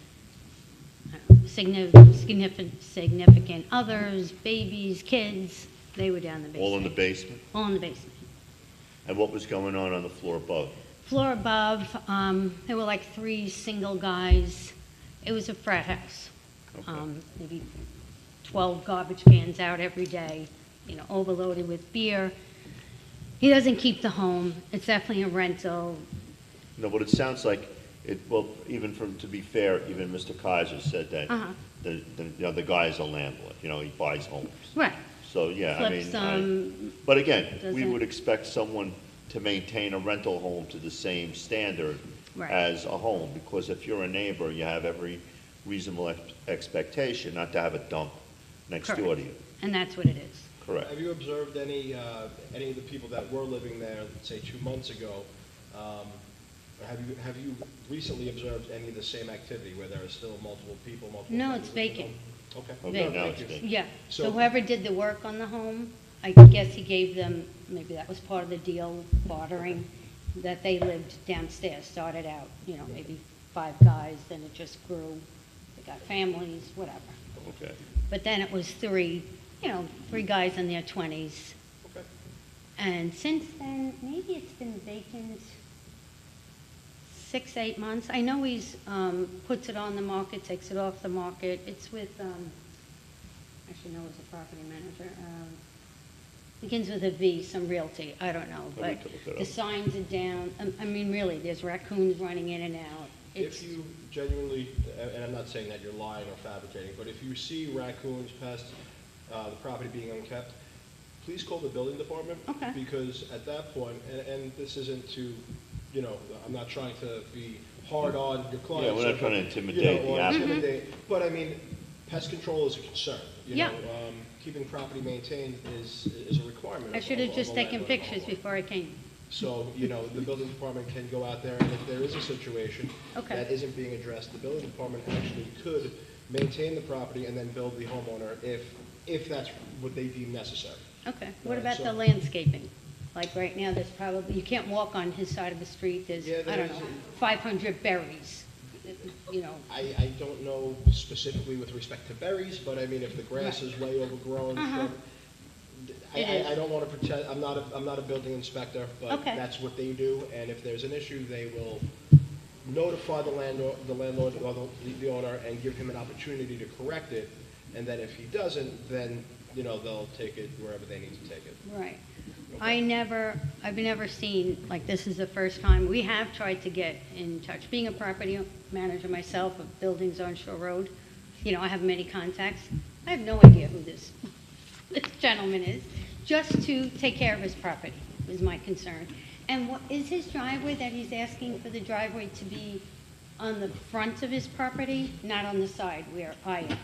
Speaker 15: significant others, babies, kids. They were down in the basement.
Speaker 2: All in the basement?
Speaker 15: All in the basement.
Speaker 2: And what was going on the floor above?
Speaker 15: Floor above, there were like 3 single guys. It was a frat house. Maybe 12 garbage cans out every day, overloaded with beer. He doesn't keep the home. It's definitely a rental.
Speaker 2: No, but it sounds like to be fair, even Mr. Kaiser said that the guy is a landlord, he buys homes.
Speaker 15: Right.
Speaker 2: So, yeah,
Speaker 15: Flips,
Speaker 2: but again, we
Speaker 15: doesn't-
Speaker 2: would expect someone to maintain a rental home to the same standard
Speaker 15: Right.
Speaker 2: as a home, because if you're a neighbor, you have every reasonable expectation not to have a dump next door to
Speaker 15: Correct.
Speaker 2: you.
Speaker 15: And that's what it is.
Speaker 2: Correct.
Speaker 9: Have you observed any of the people that were living there, say 2 months ago, or have you recently observed any of the same activity where there are still multiple people, multiple...
Speaker 15: No,
Speaker 9: members
Speaker 15: it's
Speaker 9: of the
Speaker 15: vacant.
Speaker 9: home? Okay.
Speaker 15: Vacant.
Speaker 2: now it's vacant.
Speaker 15: Yeah.
Speaker 9: So-
Speaker 15: So whoever did the work on the home, I guess he gave them, maybe that was part of the deal, bartering, that they lived downstairs, started out, maybe 5 guys, then it just grew. They got families, whatever.
Speaker 2: Okay.
Speaker 15: But then it was 3 guys in their 20s.
Speaker 9: Okay.
Speaker 15: And since then, maybe it's been vacant 6, 8 months. I know he's puts it on the market, takes it off the market. It's with, actually, no, it's a property manager. Begins with a V, some realty, I don't know.
Speaker 2: Let me
Speaker 15: But
Speaker 2: look it
Speaker 15: the
Speaker 2: up.
Speaker 15: signs are down. I mean, really, there's raccoons running in and out. It's,
Speaker 9: If you genuinely, and I'm not saying that you're lying or fabricating, but if you see raccoons past the property being unkept, please call the building department.
Speaker 15: Okay.
Speaker 9: Because at that point, and this isn't to, I'm not trying to be hard on your clients.
Speaker 2: Yeah, we're not
Speaker 9: or,
Speaker 2: trying to intimidate the applicant.
Speaker 9: But I mean, pest control is a concern.
Speaker 15: Yeah.
Speaker 9: Keeping property maintained is a requirement.
Speaker 15: I should have
Speaker 9: of
Speaker 15: just
Speaker 9: a
Speaker 15: taken
Speaker 9: landlord and
Speaker 15: pictures
Speaker 9: homeowner.
Speaker 15: before I came.
Speaker 9: So, the building department can go out there, and if there is a situation
Speaker 15: Okay.
Speaker 9: that isn't being addressed, the building department actually could maintain the property and then build the homeowner if that's what they deem necessary.
Speaker 15: Okay. What
Speaker 9: Right,
Speaker 15: about
Speaker 9: so-
Speaker 15: the landscaping? Like right now, there's probably, you can't walk on his side of the street. There's,
Speaker 9: Yeah,
Speaker 15: I don't
Speaker 9: there's-
Speaker 15: know, 500 berries,
Speaker 9: I don't know specifically with respect to berries, but I mean, if the grass
Speaker 15: Right.
Speaker 9: is way overgrown,
Speaker 15: Uh-huh. It is.
Speaker 9: I don't want to pretend, I'm not a building inspector, but
Speaker 15: Okay.
Speaker 9: that's what they do, and if there's an issue, they will notify the landlord or the owner and give him an opportunity to correct it, and then if he doesn't, then, they'll take it wherever they need to take it.
Speaker 15: Right. I've never seen, like, this is the first time, we have tried to get in touch. Being a property manager myself of buildings on Shore Road, I have many contacts. I have no idea who this gentleman is, just to take care of his property, is my concern. And what is his driveway that he's asking for the driveway to be on the front of his property, not on the side where I am?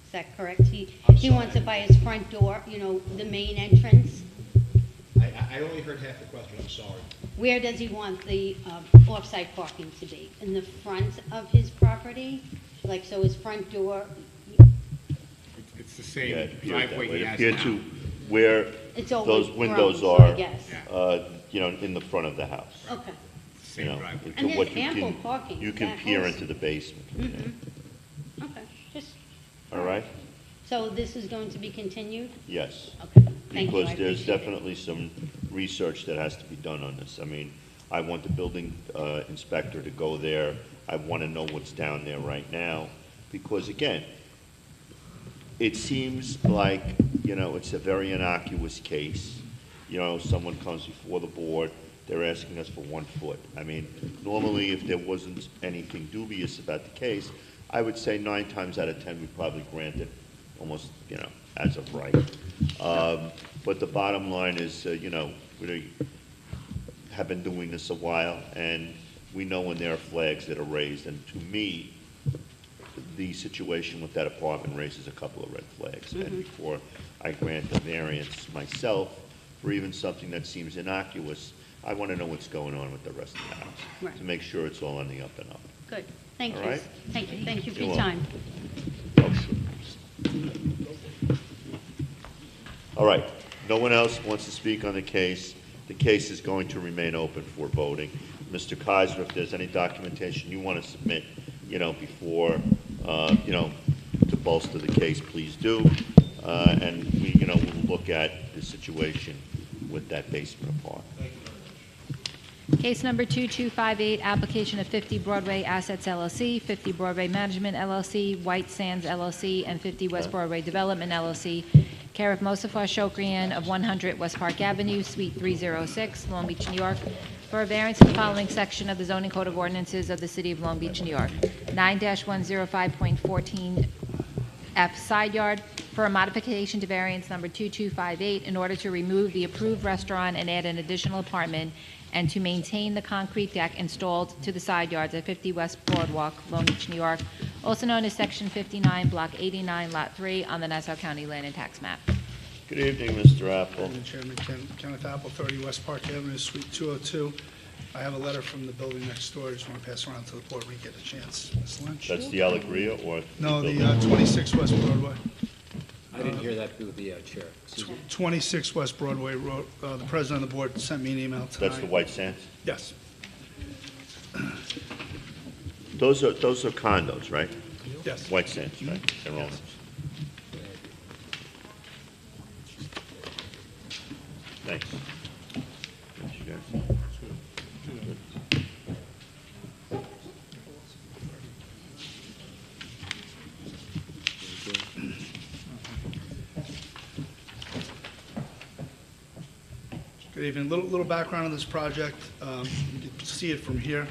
Speaker 15: Is that correct? He wants it by his front door, the main entrance?
Speaker 9: I only heard half the question, I'm sorry.
Speaker 15: Where does he want the off-site parking to be? In the front of his property? Like, so his front door,
Speaker 5: It's the
Speaker 2: Yeah,
Speaker 5: same
Speaker 2: it appeared that
Speaker 5: driveway
Speaker 2: way.
Speaker 5: he
Speaker 2: It
Speaker 5: has
Speaker 2: appeared
Speaker 5: now.
Speaker 2: to where
Speaker 15: It's
Speaker 2: those
Speaker 15: overgrown,
Speaker 2: windows
Speaker 15: so I
Speaker 2: are,
Speaker 15: guess.
Speaker 2: in the front of the house.
Speaker 15: okay.
Speaker 5: Same driveway.
Speaker 15: And
Speaker 2: Into what
Speaker 15: there's
Speaker 2: you
Speaker 15: ample
Speaker 2: can,
Speaker 15: parking.
Speaker 2: you can
Speaker 15: That
Speaker 2: peer
Speaker 15: house-
Speaker 2: into the basement.
Speaker 15: Okay, just,
Speaker 2: All right?
Speaker 15: so this is going to be continued?
Speaker 2: Yes.
Speaker 15: Okay, thank you, I
Speaker 2: Because there's
Speaker 15: appreciate it.
Speaker 2: definitely some research that has to be done on this. I mean, I want the building inspector to go there. I want to know what's down there right now. Because again, it seems like, it's a very innocuous case. Someone comes before the board, they're asking us for 1 foot. I mean, normally, if there wasn't anything dubious about the case, I would say 9 times out of 10, we probably grant it almost, as of right. But the bottom line is, we have been doing this a while, and we know when there are flags that are raised, and to me, the situation with that apartment raises a couple of red flags. And before I grant the variance myself, for even something that seems innocuous, I want to know what's going on with the rest of the house,
Speaker 15: Right.
Speaker 2: to make sure it's all on the up and up.
Speaker 15: Good, thank
Speaker 2: All
Speaker 15: you.
Speaker 2: right.
Speaker 15: Thank you for
Speaker 2: You're
Speaker 15: your time.
Speaker 2: All right, no one else wants to speak on the case. The case is going to remain open for voting. Mr. Kaiser, if there's any documentation you want to submit, before, to bolster the case, please do. And we'll look at the situation with that basement apartment.
Speaker 1: Case number 2258, application of 50 Broadway Assets LLC, 50 Broadway Management LLC, White Sands LLC, and 50 West Broadway Development LLC, care of Mosafar Shokrian of 100 West Park Avenue, Suite 306, Long Beach, New York, for a variance in the following section of the zoning code of ordinances of the city of Long Beach, New York, 9-105.14F side yard, for a modification to variance number 2258 in order to remove the approved restaurant and add an additional apartment, and to maintain the concrete deck installed to the side yards at 50 West Boardwalk, Long Beach, New York, also known as Section 59, Block 89, Lot 3, on the Nassau County Land and Tax Map.
Speaker 2: Good evening, Mr. Apple.
Speaker 11: Mr. Chairman, Kenneth Apple, 30 West Park Avenue, Suite 202. I have a letter from the building next door. I just want to pass around to the board when we get a chance. Ms. Lynch?
Speaker 2: That's the Alegria or?
Speaker 11: No, the 26 West Broadway.
Speaker 10: I didn't hear that through the chair. Excuse me.
Speaker 11: 26 West Broadway Road. The president of the board sent me an email tonight.
Speaker 2: That's the White Sands?
Speaker 11: Yes.
Speaker 2: Those are condos, right?
Speaker 11: Yes.
Speaker 2: White Sands, right? They're all. Thanks. Thanks, you guys.
Speaker 11: Good evening. Little background on this project. You can see it from here.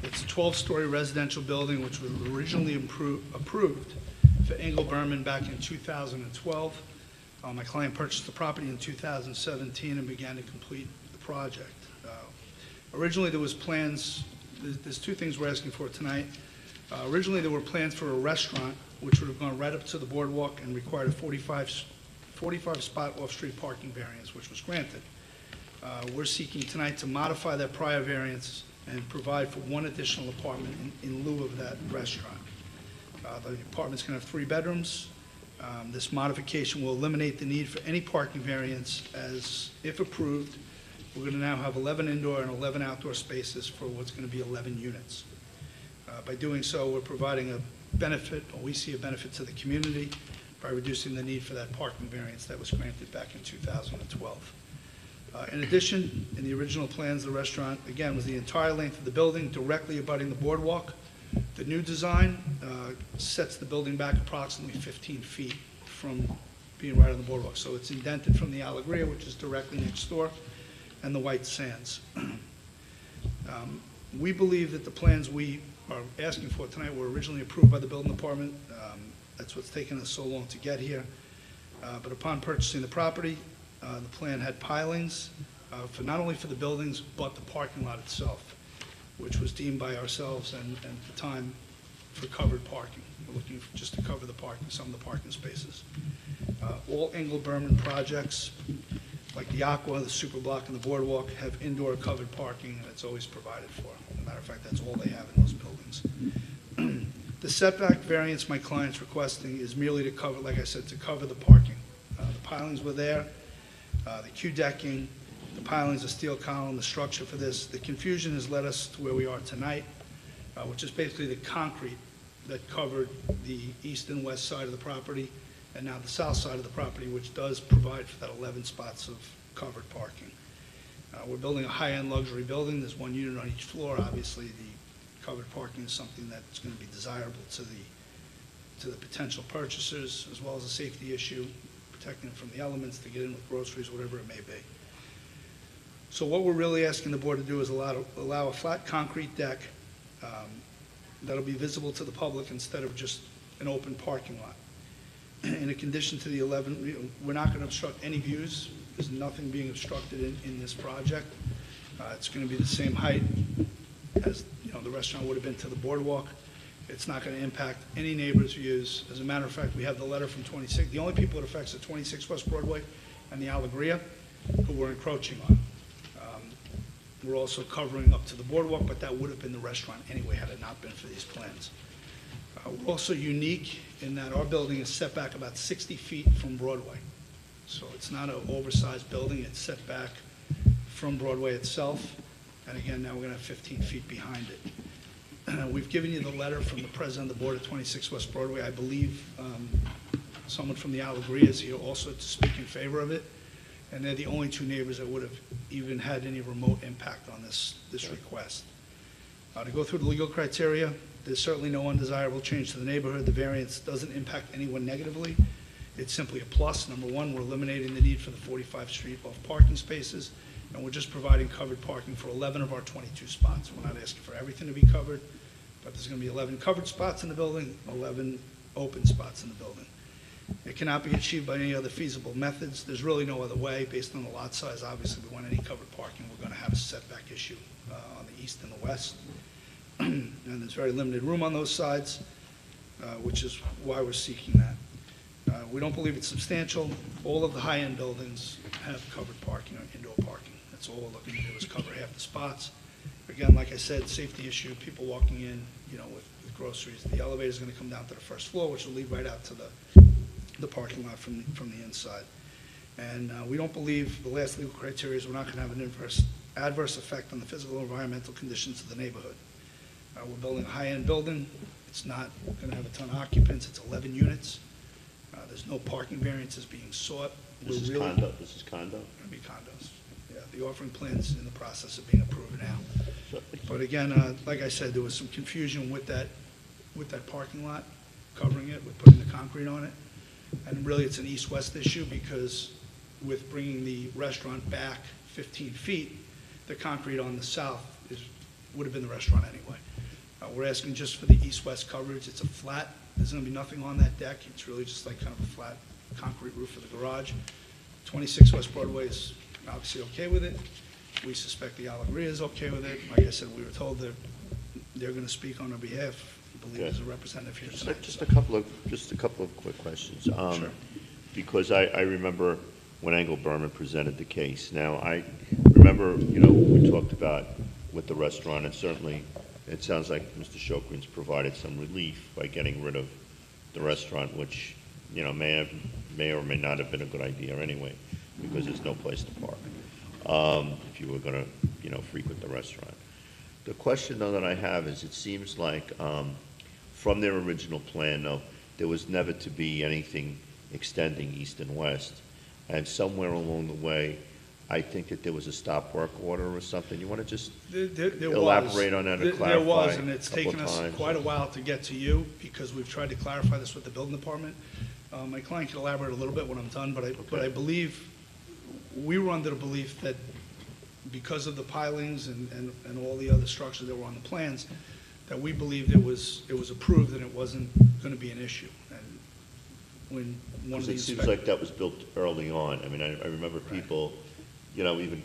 Speaker 11: It's a 12-story residential building which was originally approved for Engel Berman back in 2012. My client purchased the property in 2017 and began to complete the project. Originally, there was plans, there's 2 things we're asking for tonight. Originally, there were plans for a restaurant which would have gone right up to the boardwalk and required a 45-spot off-street parking variance, which was granted. We're seeking tonight to modify that prior variance and provide for 1 additional apartment in lieu of that restaurant. The apartment's going to have 3 bedrooms. This modification will eliminate the need for any parking variance as, if approved, we're going to now have 11 indoor and 11 outdoor spaces for what's going to be 11 units. By doing so, we're providing a benefit, or we see a benefit to the community by reducing the need for that parking variance that was granted back in 2012. In addition, in the original plans, the restaurant, again, was the entire length of the building directly abutting the boardwalk. The new design sets the building back approximately 15 feet from being right on the boardwalk. So it's indented from the Alegria, which is directly next door, and the White Sands. We believe that the plans we are asking for tonight were originally approved by the building department. That's what's taken us so long to get here. But upon purchasing the property, the plan had pilings for not only for the buildings, but the parking lot itself, which was deemed by ourselves and at the time for covered parking. We're looking just to cover the parking, some of the parking spaces. All Engel Berman projects, like the Aqua, the Super Block, and the Boardwalk, have indoor covered parking, and it's always provided for. As a matter of fact, that's all they have in those buildings. The setback variance my client's requesting is merely to cover, like I said, to cover the parking. The pilings were there, the Q decking, the pilings, the steel column, the structure for this. The confusion has led us to where we are tonight, which is basically the concrete that covered the east and west side of the property, and now the south side of the property, which does provide for that 11 spots of covered parking. We're building a high-end luxury building. There's 1 unit on each floor. Obviously, the covered parking is something that's going to be desirable to the to the potential purchasers, as well as a safety issue, protecting them from the elements to get in with groceries, whatever it may be. So what we're really asking the board to do is allow a flat concrete deck that'll be visible to the public instead of just an open parking lot. In a condition to the 11, we're not going to obstruct any views. There's nothing being obstructed in this project. It's going to be the same height as, the restaurant would have been to the boardwalk. It's not going to impact any neighbors' views. As a matter of fact, we have the letter from 26. The only people it affects are 26 West Broadway and the Alegria, who we're encroaching on. We're also covering up to the boardwalk, but that would have been the restaurant anyway had it not been for these plans. We're also unique in that our building is set back about 60 feet from Broadway. So it's not an oversized building, it's set back from Broadway itself. And again, now we're going to have 15 feet behind it. We've given you the letter from the president of the board at 26 West Broadway. I believe someone from the Alegria is here also to speak in favor of it. And they're the only two neighbors that would have even had any remote impact on this request. To go through the legal criteria, there's certainly no undesirable change to the neighborhood. The variance doesn't impact anyone negatively. It's simply a plus. Number one, we're eliminating the need for the 45th Street off parking spaces, and we're just providing covered parking for 11 of our 22 spots. We're not asking for everything to be covered, but there's going to be 11 covered spots in the building, 11 open spots in the building. It cannot be achieved by any other feasible methods. There's really no other way. Based on the lot size, obviously, we want any covered parking. We're going to have a setback issue on the east and the west. And there's very limited room on those sides, which is why we're seeking that. We don't believe it's substantial. All of the high-end buildings have covered parking or indoor parking. That's all we're looking to do is cover half the spots. Again, like I said, safety issue, people walking in, with groceries. The elevator's going to come down to the first floor, which will lead right out to the parking lot from the inside. And we don't believe the last legal criteria is we're not going to have an adverse effect on the physical and environmental conditions of the neighborhood. We're building a high-end building. It's not going to have a ton of occupants. It's 11 units. There's no parking variances being sought.
Speaker 2: This is condo? This is condo?
Speaker 11: Going to be condos. Yeah, the offering plan's in the process of being approved now. But again, like I said, there was some confusion with that parking lot, covering it, with putting the concrete on it. And really, it's an east-west issue because with bringing the restaurant back 15 feet, the concrete on the south would have been the restaurant anyway. We're asking just for the east-west coverage. It's a flat. There's going to be nothing on that deck. It's really just like kind of a flat concrete roof for the garage. 26 West Broadway is obviously okay with it. We suspect the Alegria is okay with it. Like I said, we were told that they're going to speak on our behalf. I believe there's a representative here tonight.
Speaker 2: Just a couple of quick questions.
Speaker 11: Sure.
Speaker 2: Because I remember when Engel Berman presented the case. Now, I remember, we talked about with the restaurant, and certainly it sounds like Mr. Shokrin's provided some relief by getting rid of the restaurant, which, may or may not have been a good idea anyway, because there's no place to park if you were going to, frequent the restaurant. The question, though, that I have is, it seems like from their original plan, though, there was never to be anything extending east and west, and somewhere along the way, I think that there was a stop work order or something. You want to just elaborate on that or clarify?
Speaker 11: There was, and it's
Speaker 2: a couple
Speaker 11: taken
Speaker 2: of
Speaker 11: us
Speaker 2: times?
Speaker 11: quite a while to get to you because we've tried to clarify this with the building department. My client can elaborate a little bit when I'm done, but I believe, we were under the belief that because of the pilings and all the other structures that were on the plans, that we believed it was approved and it wasn't going to be an issue. And when one of the
Speaker 2: It seems like that was built early on. I mean, I remember people, even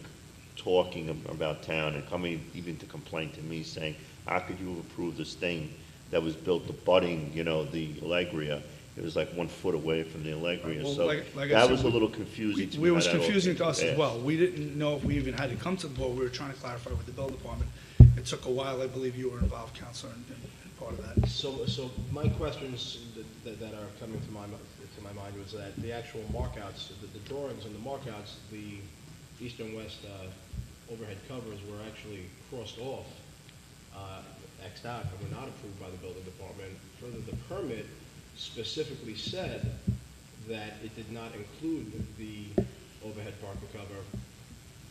Speaker 2: talking about town and coming even to complain to me saying, how could you have approved this thing that was built abutting, the Allegria? It was like 1 foot away from the Allegria.
Speaker 11: Well,
Speaker 2: So
Speaker 11: like I
Speaker 2: that
Speaker 11: said,
Speaker 2: was a little confusing to me.
Speaker 11: It was
Speaker 2: how that all
Speaker 11: confusing
Speaker 2: came
Speaker 11: to us as
Speaker 2: pass.
Speaker 11: well. We didn't know if we even had to come to the board. We were trying to clarify with the building department. It took a while. I believe you were involved, Counselor, in part of that.
Speaker 9: So my questions that are coming to my mind was that the actual markouts, the drawings and the markouts, the east and west overhead covers were actually crossed off, X'd out, and were not approved by the building department. Further, the permit specifically said that it did not include the overhead parking cover.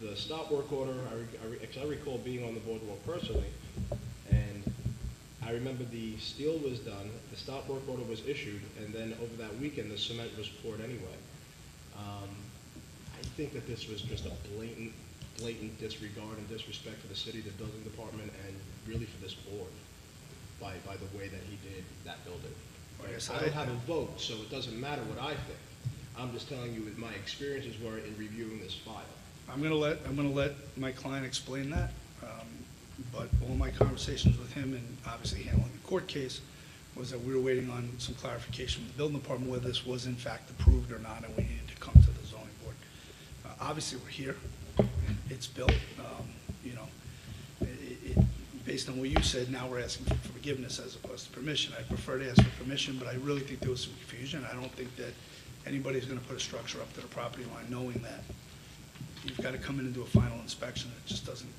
Speaker 9: The stop work order, I recall being on the boardwalk personally, and I I remember the steel was done, the stop work order was issued, and then over that weekend, the cement was poured anyway. I think that this was just a blatant disregard and disrespect for the city, the building department, and really for this board by the way that he did that building. I don't have a vote, so it doesn't matter what I think. I'm just telling you what my experiences were in reviewing this file.
Speaker 11: I'm gonna let my client explain that, but all my conversations with him and obviously handling the court case was that we were waiting on some clarification from the building department whether this was in fact approved or not, and we needed to come to the zoning board. Obviously, we're here, it's built, you know, based on what you said, now we're asking for forgiveness as opposed to permission. I prefer to ask for permission, but I really think there was some confusion. I don't think that anybody's gonna put a structure up to the property line knowing that you've got to come in and do a final inspection. It just doesn't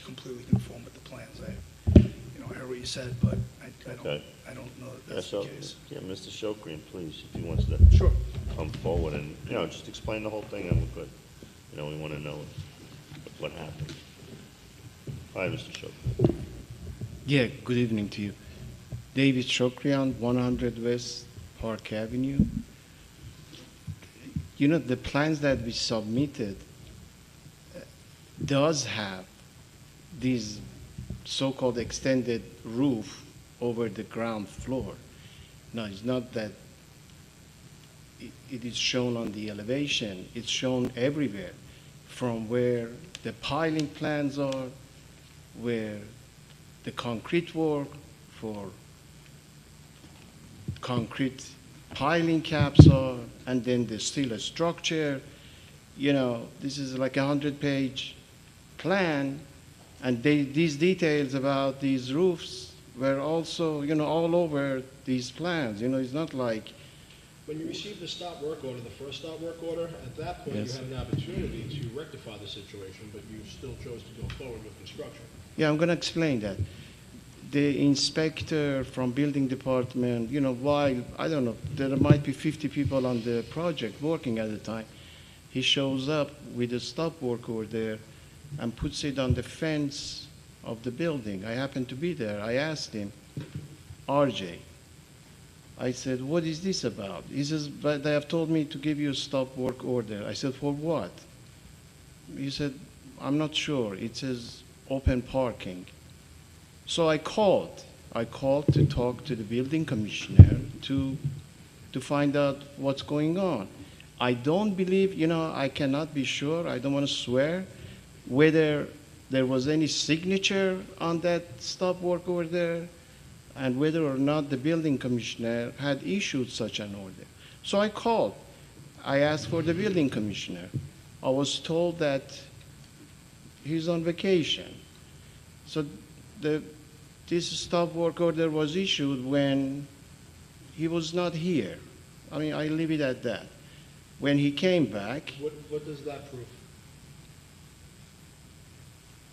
Speaker 11: completely conform with the plans. I heard what you said, but
Speaker 2: Okay.
Speaker 11: I don't know that
Speaker 2: Yeah,
Speaker 11: that's
Speaker 2: so,
Speaker 11: the case.
Speaker 2: yeah, Mr. Shokrian, please, if he wants to
Speaker 11: Sure.
Speaker 2: come forward and, just explain the whole thing, and we're good. We want to know what happened. Hi, Mr. Shokrian.
Speaker 16: Yeah, good evening to you. David Shokrian, 100 West Park Avenue. The plans that we submitted does have this so-called extended roof over the ground floor. No, it's not that it is shown on the elevation. It's shown everywhere, from where the piling plans are, where the concrete work for concrete piling caps are, and then the steel structure. This is like a 100-page plan, and these details about these roofs were also, all over these plans. It's not like.
Speaker 9: When you received the stop work order, the first stop work order, at that point,
Speaker 16: Yes.
Speaker 9: you had an opportunity to rectify the situation, but you still chose to go forward with construction.
Speaker 16: Yeah, I'm going to explain that. The inspector from building department, while, I don't know, there might be 50 people on the project working at the time, he shows up with a stop work order and puts it on the fence of the building. I happened to be there. I asked him, RJ, I said, what is this about? He says, but they have told me to give you a stop work order. I said, for what? He said, I'm not sure. It says open parking. So I called. I called to talk to the building commissioner to find out what's going on. I don't believe, I cannot be sure, I don't want to swear, whether there was any signature on that stop work order and whether or not the building commissioner had issued such an order. So I called. I asked for the building commissioner. I was told that he's on vacation. So this stop work order was issued when he was not here. I mean, I leave it at that. When he came back,
Speaker 9: What does that prove?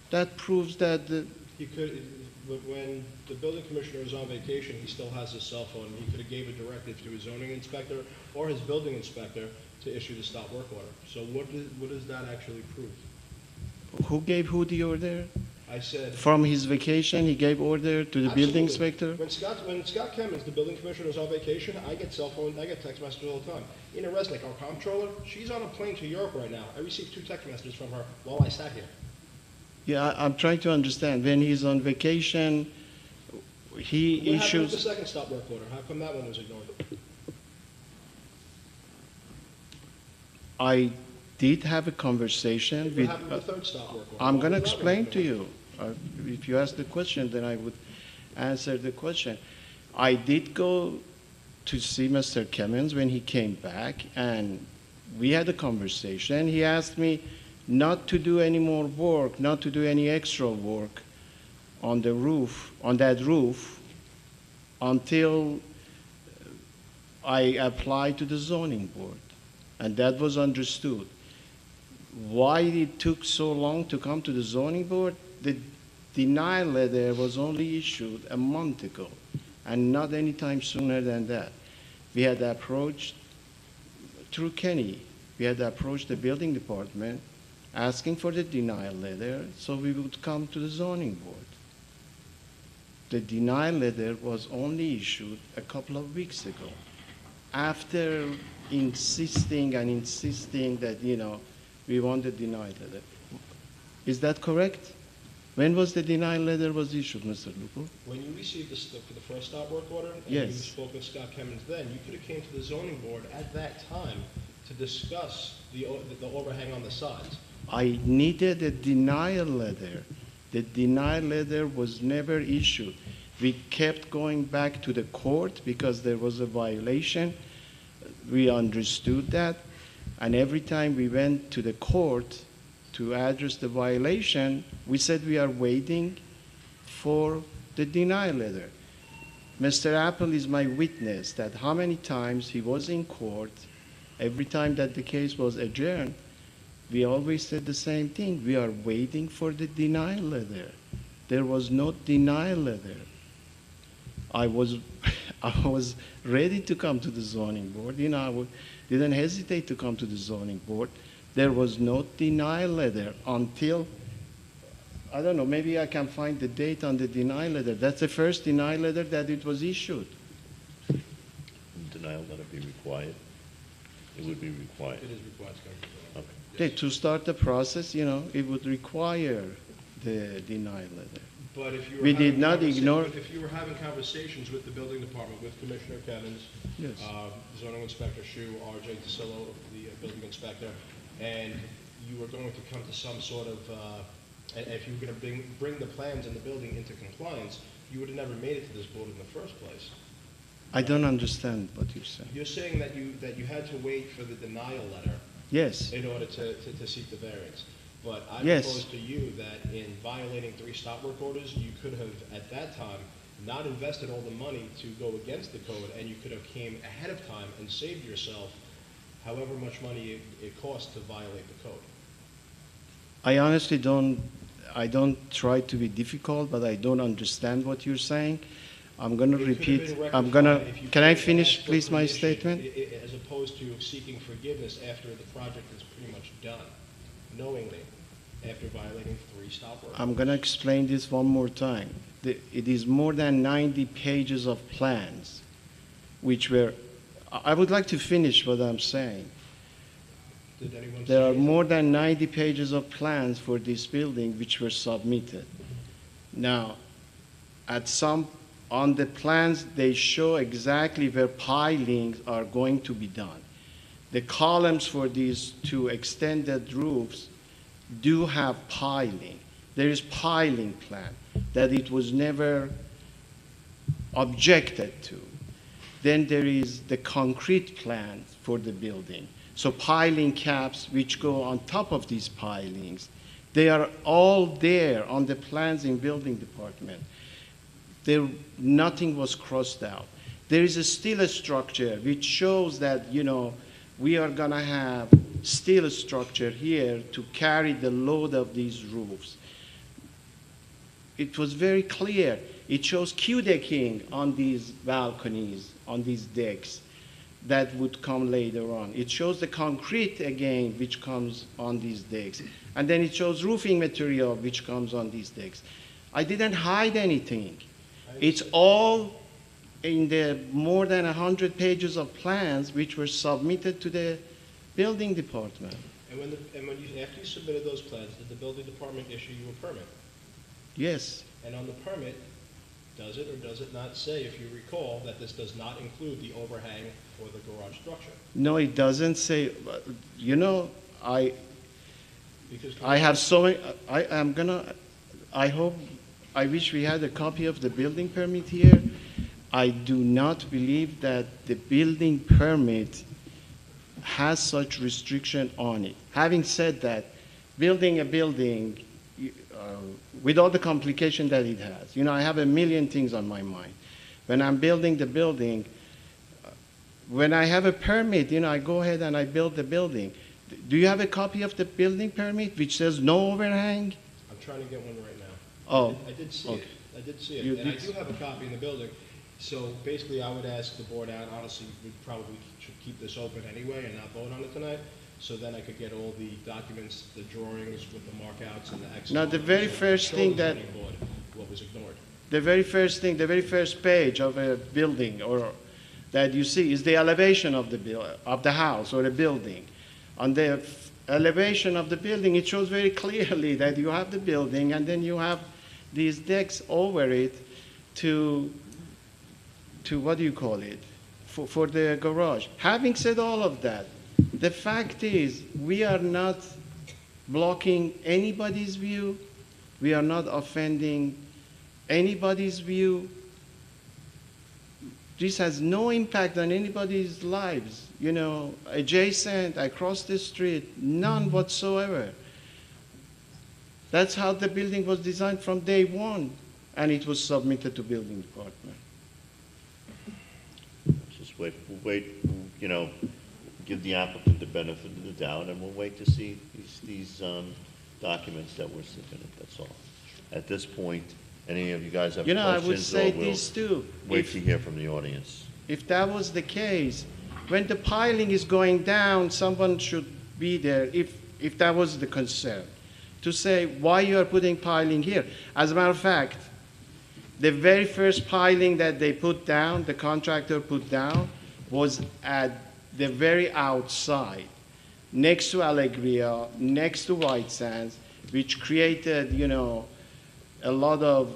Speaker 16: that proves that
Speaker 9: He could, when the building commissioner is on vacation, he still has his cell phone. He could have gave a directive to his zoning inspector or his building inspector to issue the stop work order. So what does that actually prove?
Speaker 16: who gave who the order?
Speaker 9: I said.
Speaker 16: From his vacation, he gave order to the building
Speaker 9: Absolutely.
Speaker 16: inspector?
Speaker 9: When Scott Kemmons, the building commissioner, is on vacation, I get text messages all the time. Ina Resnick, our comptroller, she's on a plane to Europe right now. I received 2 text messages from her while I sat here.
Speaker 16: Yeah, I'm trying to understand. When he's on vacation, he
Speaker 9: What happened with
Speaker 16: issues.
Speaker 9: the second stop work order? How come that one was ignored?
Speaker 16: I did have a conversation
Speaker 9: What
Speaker 16: with.
Speaker 9: happened with the third stop work order?
Speaker 16: I'm
Speaker 9: What
Speaker 16: going to
Speaker 9: was that
Speaker 16: explain
Speaker 9: one?
Speaker 16: to you. If you ask the question, then I would answer the question. I did go to see Mr. Kemmons when he came back, and we had a conversation. He asked me not to do any more work, not to do any extra work on the roof, on that roof, until I applied to the zoning board. And that was understood. Why it took so long to come to the zoning board? The denial letter was only issued a month ago, and not any time sooner than that. We had approached, through Kenny, we had approached the building department asking for the denial letter so we would come to the zoning board. the denial letter was only issued a couple of weeks ago. After insisting and insisting that, we want the denial letter. Is that correct? When was the denial letter was issued, Mr. Lupo?
Speaker 9: When you received the first stop work order, and
Speaker 16: Yes.
Speaker 9: you spoke with Scott Kemmons then, you could have came to the zoning board at that time to discuss the overhang on the sides.
Speaker 16: I needed a denial letter. The denial letter was never issued. We kept going back to the court because there was a violation. We understood that. And every time we went to the court to address the violation, we said we are waiting for the denial letter. Mr. Apple is my witness that how many times he was in court, every time that the case was adjourned, we always said the same thing. We are waiting for the denial letter. There was no denial letter. I was ready to come to the zoning board. I didn't hesitate to come to the zoning board. There was no denial letter until, I don't know, maybe I can find the date on the denial letter. That's the first denial letter that it was issued.
Speaker 2: Denial letter be required? It would be required.
Speaker 9: It is required to come to the zoning.
Speaker 2: Okay.
Speaker 16: Okay, to start the process, it would require the denial letter.
Speaker 9: But if you were
Speaker 16: We did
Speaker 9: having
Speaker 16: not ignore.
Speaker 9: If you were having conversations with the building department, with Commissioner Kemmons,
Speaker 16: Yes.
Speaker 9: zoning inspector Shu, R.J. DeSillo, the building inspector, and you were going to come to some sort of, and if you were going to bring the plans in the building into compliance, you would have never made it to this board in the first place.
Speaker 16: I don't understand what you're saying.
Speaker 9: You're saying that you had to wait for the denial letter
Speaker 16: Yes.
Speaker 9: in order to seek the variance. But I
Speaker 16: Yes.
Speaker 9: propose to you that in violating 3 stop work orders, you could have, at that time, not invested all the money to go against the code, and you could have came ahead of time and saved yourself however much money it costs to violate the code.
Speaker 16: I honestly I don't try to be difficult, but I don't understand what you're saying. I'm going to
Speaker 9: It could have
Speaker 16: repeat,
Speaker 9: been
Speaker 16: I'm going to,
Speaker 9: rectified if you
Speaker 16: can I
Speaker 9: could have
Speaker 16: finish
Speaker 9: asked for
Speaker 16: please my
Speaker 9: permission,
Speaker 16: statement?
Speaker 9: As opposed to seeking forgiveness after the project is pretty much done, knowingly, after violating 3 stop work.
Speaker 16: I'm going to explain this one more time. It is more than 90 pages of plans, which were, I would like to finish what I'm saying.
Speaker 9: Did anyone
Speaker 16: There are
Speaker 9: say-
Speaker 16: more than 90 pages of plans for this building which were submitted. Now, on the plans, they show exactly where pilings are going to be done. The columns for these 2 extended roofs do have piling. There is piling plan that it was never objected to. Then there is the concrete plan for the building. So piling caps which go on top of these pilings, they are all there on the plans in building department. Nothing was crossed out. There is still a structure which shows that, we are going to have steel structure here to carry the load of these roofs. It was very clear. It shows Q-decking on these balconies, on these decks that would come later on. It shows the concrete again, which comes on these decks. And then it shows roofing material, which comes on these decks. I didn't hide anything. It's all in the more than 100 pages of plans which were submitted to the building department.
Speaker 9: And after you submitted those plans, did the building department issue you a permit?
Speaker 16: Yes.
Speaker 9: And on the permit, does it or does it not say, if you recall, that this does not include the overhang for the garage structure?
Speaker 16: No, it doesn't say,
Speaker 9: Because
Speaker 16: I have so many, I wish we had a copy of the building permit here. I do not believe that the building permit has such restriction on it. Having said that, building a building, with all the complication that it has, I have a million things on my mind. When I'm building the building, when I have a permit, I go ahead and I build the building. Do you have a copy of the building permit which says no overhang?
Speaker 9: I'm trying to get one right now.
Speaker 16: Oh,
Speaker 9: I did see
Speaker 16: okay.
Speaker 9: it. I did see
Speaker 16: You
Speaker 9: it. And I
Speaker 16: did
Speaker 9: do have a copy in the building. So basically, I would ask the board out, honestly, we probably should keep this open anyway and not vote on it tonight. So then I could get all the documents, the drawings with the markouts and the X's.
Speaker 16: Now, the very first thing that-
Speaker 9: What was ignored.
Speaker 16: the very first thing, the very first page of a building or that you see is the elevation of the house or the building. On the elevation of the building, it shows very clearly that you have the building and then you have these decks over it to what do you call it, for the garage. Having said all of that, the fact is we are not blocking anybody's view. We are not offending anybody's view. This has no impact on anybody's lives. You know, adjacent, across the street, none whatsoever. That's how the building was designed from day one, and it was submitted to building department.
Speaker 2: Just wait, you know, give the applicant the benefit of the doubt, and we'll wait to see these documents that were submitted, that's all. At this point, any of you guys have
Speaker 16: You know, I
Speaker 2: questions?
Speaker 16: would say
Speaker 2: or we'll
Speaker 16: this too.
Speaker 2: Wait to hear from the audience.
Speaker 16: If that was the case, when the piling is going down, someone should be there, if that was the concern, to say why you are putting piling here. As a matter of fact, the very first piling that they put down, the contractor put down, was at the very outside, next to Alegria, next to White Sands, which created, you know, a lot of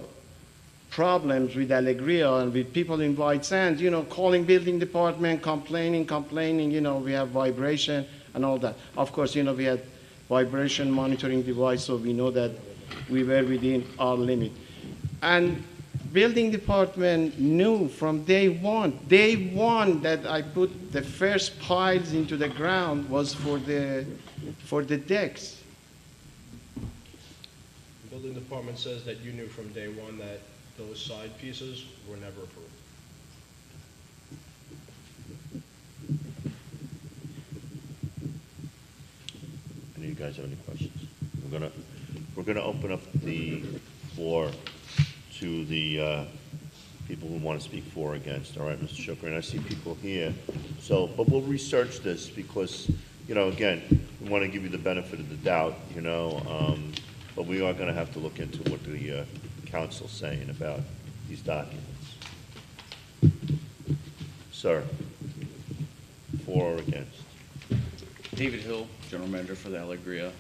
Speaker 16: problems with Alegria and with people in White Sands, you know, calling building department, complaining, you know, we have vibration and all that. Of course, you know, we had vibration monitoring device, so we know that we were within our limit. And building department knew from day one that I put the first piles into the ground was for the decks.
Speaker 9: The building department says that you knew from day one that those side pieces were never approved.
Speaker 2: Any of you guys have any questions? We're gonna open up the floor to the people who want to speak for or against. All right, Mr. Shukri, and I see people here. So, but we'll research this because, you know, again, we want to give you the benefit of the doubt, you know, but we are going to have to look into what the council's saying about these documents. Sir, for or against?
Speaker 17: David Hill, General Manager for the Alegria,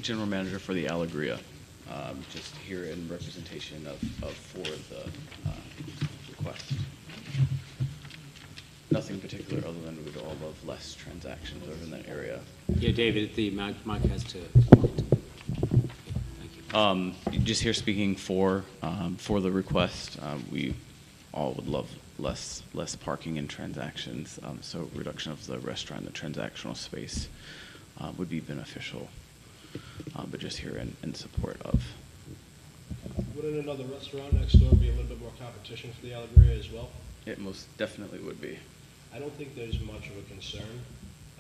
Speaker 17: General Manager for the Alegria. Just here in representation for the request. Nothing in particular other than we would all love less transactions over in that area.
Speaker 10: Yeah, David, the mic has to. Thank you.
Speaker 17: Just here speaking for the request. We all would love less parking and transactions. So reduction of the restaurant, the transactional space would be beneficial. But just here in support of.
Speaker 9: Wouldn't another restaurant next door be a little bit more competition for the Alegria as well?
Speaker 17: It most definitely would be.
Speaker 9: I don't think there's much of a concern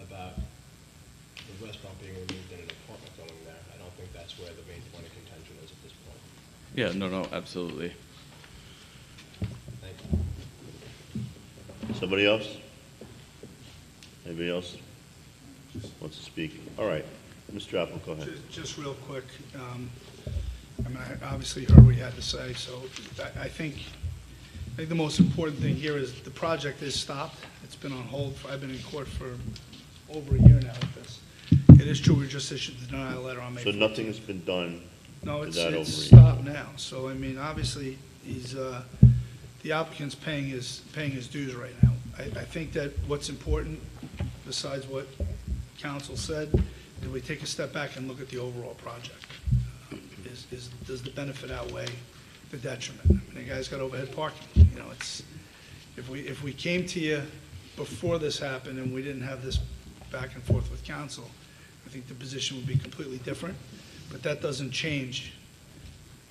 Speaker 9: about the restaurant being removed and an apartment going there. I don't think that's where the main point of contention is at this point.
Speaker 17: Yeah, no, absolutely.
Speaker 9: Thank you.
Speaker 2: Somebody else? Anybody else wants to speak? All right, Mr. Apple, go ahead.
Speaker 11: Just real quick, I mean, I obviously heard what you had to say, so I think the most important thing here is the project is stopped. It's been on hold. I've been in court for over a year now with this. It is true, we just issued the denial letter on May 14th.
Speaker 2: So nothing has been done?
Speaker 11: No,
Speaker 2: to
Speaker 11: it's
Speaker 2: that over a
Speaker 11: stopped now. So, I mean, obviously, he's, the applicant's paying his dues right now. I think that what's important, besides what council said, is we take a step back and look at the overall project. Does the benefit outweigh the detriment? I mean, the guy's got overhead parking. You know, it's, if we came to you before this happened and we didn't have this back and forth with council, I think the position would be completely different. But that doesn't change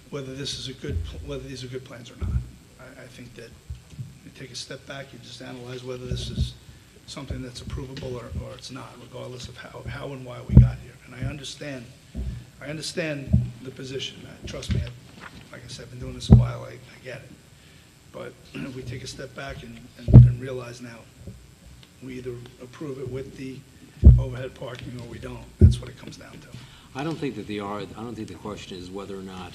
Speaker 11: whether these are good plans or not. I think that you take a step back, you just analyze whether this is something that's approvable or it's not, regardless of how and why we got here. And I understand the position. Trust me, like I said, I've been doing this a while, I get it. But if we take a step back and realize now, we either approve it with the overhead parking or we don't. That's what it comes down to.
Speaker 10: I don't think that I don't think the question is whether or not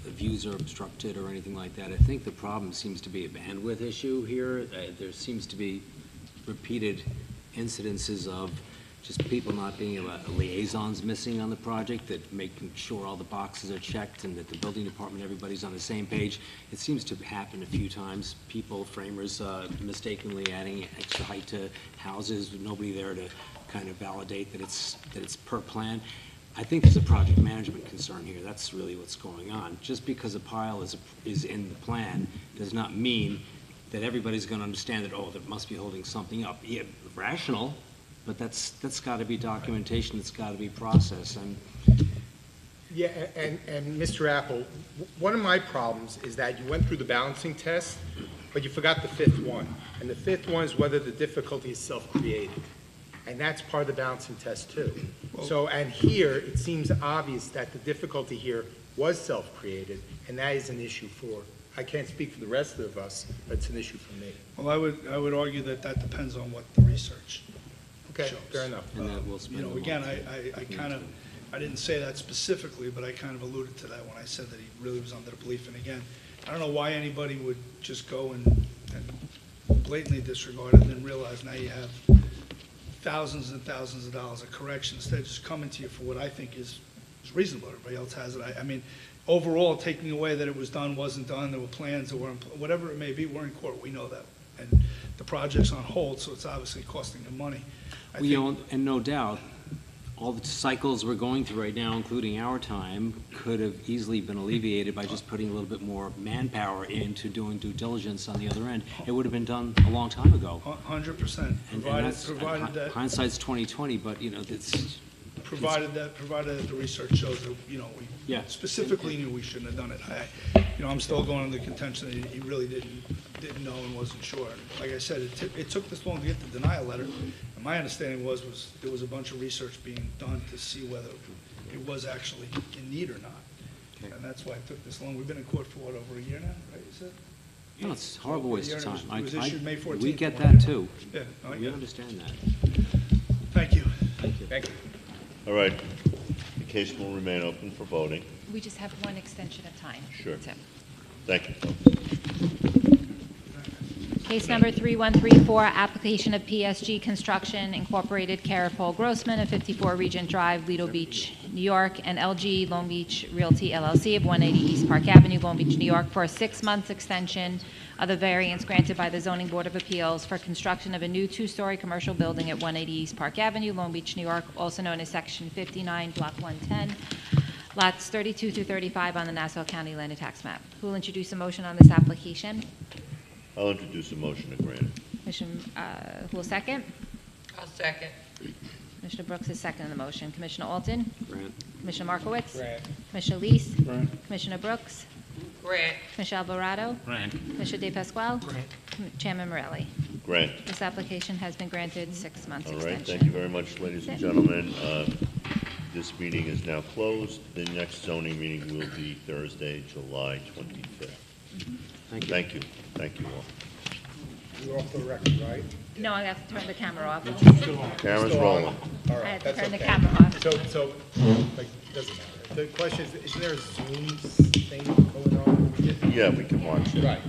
Speaker 10: the views are obstructed or anything like that. I think the problem seems to be a bandwidth issue here. There seems to be repeated incidences of just people not being able, liaisons missing on the project, that making sure all the boxes are checked and that the building department, everybody's on the same page. It seems to happen a few times. People, framers, mistakenly adding extra height to houses with nobody there to kind of validate that it's per plan. I think there's a project management concern here. That's really what's going on. Just because a pile is in the plan does not mean that everybody's going to understand that, oh, that must be holding something up. Yeah, rational, but that's got to be documentation. It's got to be processed.
Speaker 3: Yeah, and Mr. Apple, one of my problems is that you went through the balancing test, but you forgot the fifth one. And the fifth one is whether the difficulty is self-created. And that's part of the balancing test too. So, and here, it seems obvious that the difficulty here was self-created, and that is an issue for, I can't speak for the rest of us, but it's an issue for me.
Speaker 11: Well, I would argue that that depends on what the research
Speaker 3: Okay,
Speaker 11: shows.
Speaker 3: fair enough.
Speaker 10: And that will spend
Speaker 11: You know,
Speaker 10: a
Speaker 11: again,
Speaker 10: month.
Speaker 11: I kind of, I didn't say that specifically, but I kind of alluded to that when I said that he really was under the belief. And again, I don't know why anybody would just go and blatantly disregard it and then realize now you have thousands and thousands of dollars of correction instead of just coming to you for what I think is reasonable. Everybody else has it. I mean, overall, taking away that it was done, wasn't done, there were plans, there weren't, whatever it may be, we're in court, we know that. And the project's on hold, so it's obviously costing them money.
Speaker 10: And no doubt, all the cycles we're going through right now, including our time, could have easily been alleviated by just putting a little bit more manpower into doing due diligence on the other end. It would have been done a long time ago.
Speaker 11: 100%, provided that.
Speaker 10: Hindsight's 20/20, but, you know, it's.
Speaker 11: Provided that the research shows that, you know, we specifically knew we shouldn't have done it. You know, I'm still going under the contention that he really didn't know and wasn't sure. Like I said, it took this long to get the denial letter, and my understanding was there was a bunch of research being done to see whether it was actually in need or not. Okay. And that's why it took this long. We've been in court for, what, over a year now, right, you said?
Speaker 10: No, it's a horrible waste of time.
Speaker 11: It was issued May 14th.
Speaker 10: We get that, too.
Speaker 11: Yeah, I get
Speaker 10: We
Speaker 11: it.
Speaker 10: understand that.
Speaker 11: Thank you.
Speaker 10: Thank you.
Speaker 3: Thank you.
Speaker 2: All right, the case will remain open for voting.
Speaker 1: We just have one extension of time.
Speaker 2: Sure.
Speaker 1: That's it.
Speaker 2: Thank you, folks.
Speaker 1: Case number 3134, application of PSG Construction Incorporated, Carol Grossman of 54 Regent Drive, Lido Beach, New York, and LG Long Beach Realty LLC of 180 East Park Avenue, Long Beach, New York, for a 6-month extension of the variance granted by the Zoning Board of Appeals for construction of a new 2-story commercial building at 180 East Park Avenue, Long Beach, New York, also known as Section 59, Block 110, lots 32 through 35 on the Nassau County Land and Tax Map. Who will introduce a motion on this application?
Speaker 2: I'll introduce a motion to grant.
Speaker 1: Who will second?
Speaker 4: I'll second.
Speaker 1: Commissioner Brooks is second on the motion. Commissioner Alton?
Speaker 10: Grant.
Speaker 1: Commissioner Markowitz?
Speaker 3: Grant.
Speaker 1: Commissioner Lees?
Speaker 12: Grant.
Speaker 1: Commissioner Brooks?
Speaker 4: Grant.
Speaker 1: Commissioner Alvarado?
Speaker 5: Grant.
Speaker 1: Commissioner De Pasquale? Chairman Morelli?
Speaker 2: Grant.
Speaker 1: This application has been granted 6 months
Speaker 2: All
Speaker 1: extension.
Speaker 2: right, thank you very much, ladies and gentlemen. This meeting is now closed. The next zoning meeting will be Thursday, July 25th.
Speaker 10: Thank you.
Speaker 2: Thank you. Thank you all.
Speaker 3: You're off the record, right?
Speaker 1: No, I have to turn the camera off.
Speaker 2: Camera's
Speaker 3: Still on?
Speaker 2: rolling.
Speaker 3: All
Speaker 1: I
Speaker 3: right,
Speaker 1: have to
Speaker 3: that's
Speaker 1: turn the
Speaker 3: okay.
Speaker 1: camera off.
Speaker 3: So, like, doesn't matter. The question is, isn't there a Zoom thing going on?
Speaker 2: Yeah, we can watch it.
Speaker 3: Right.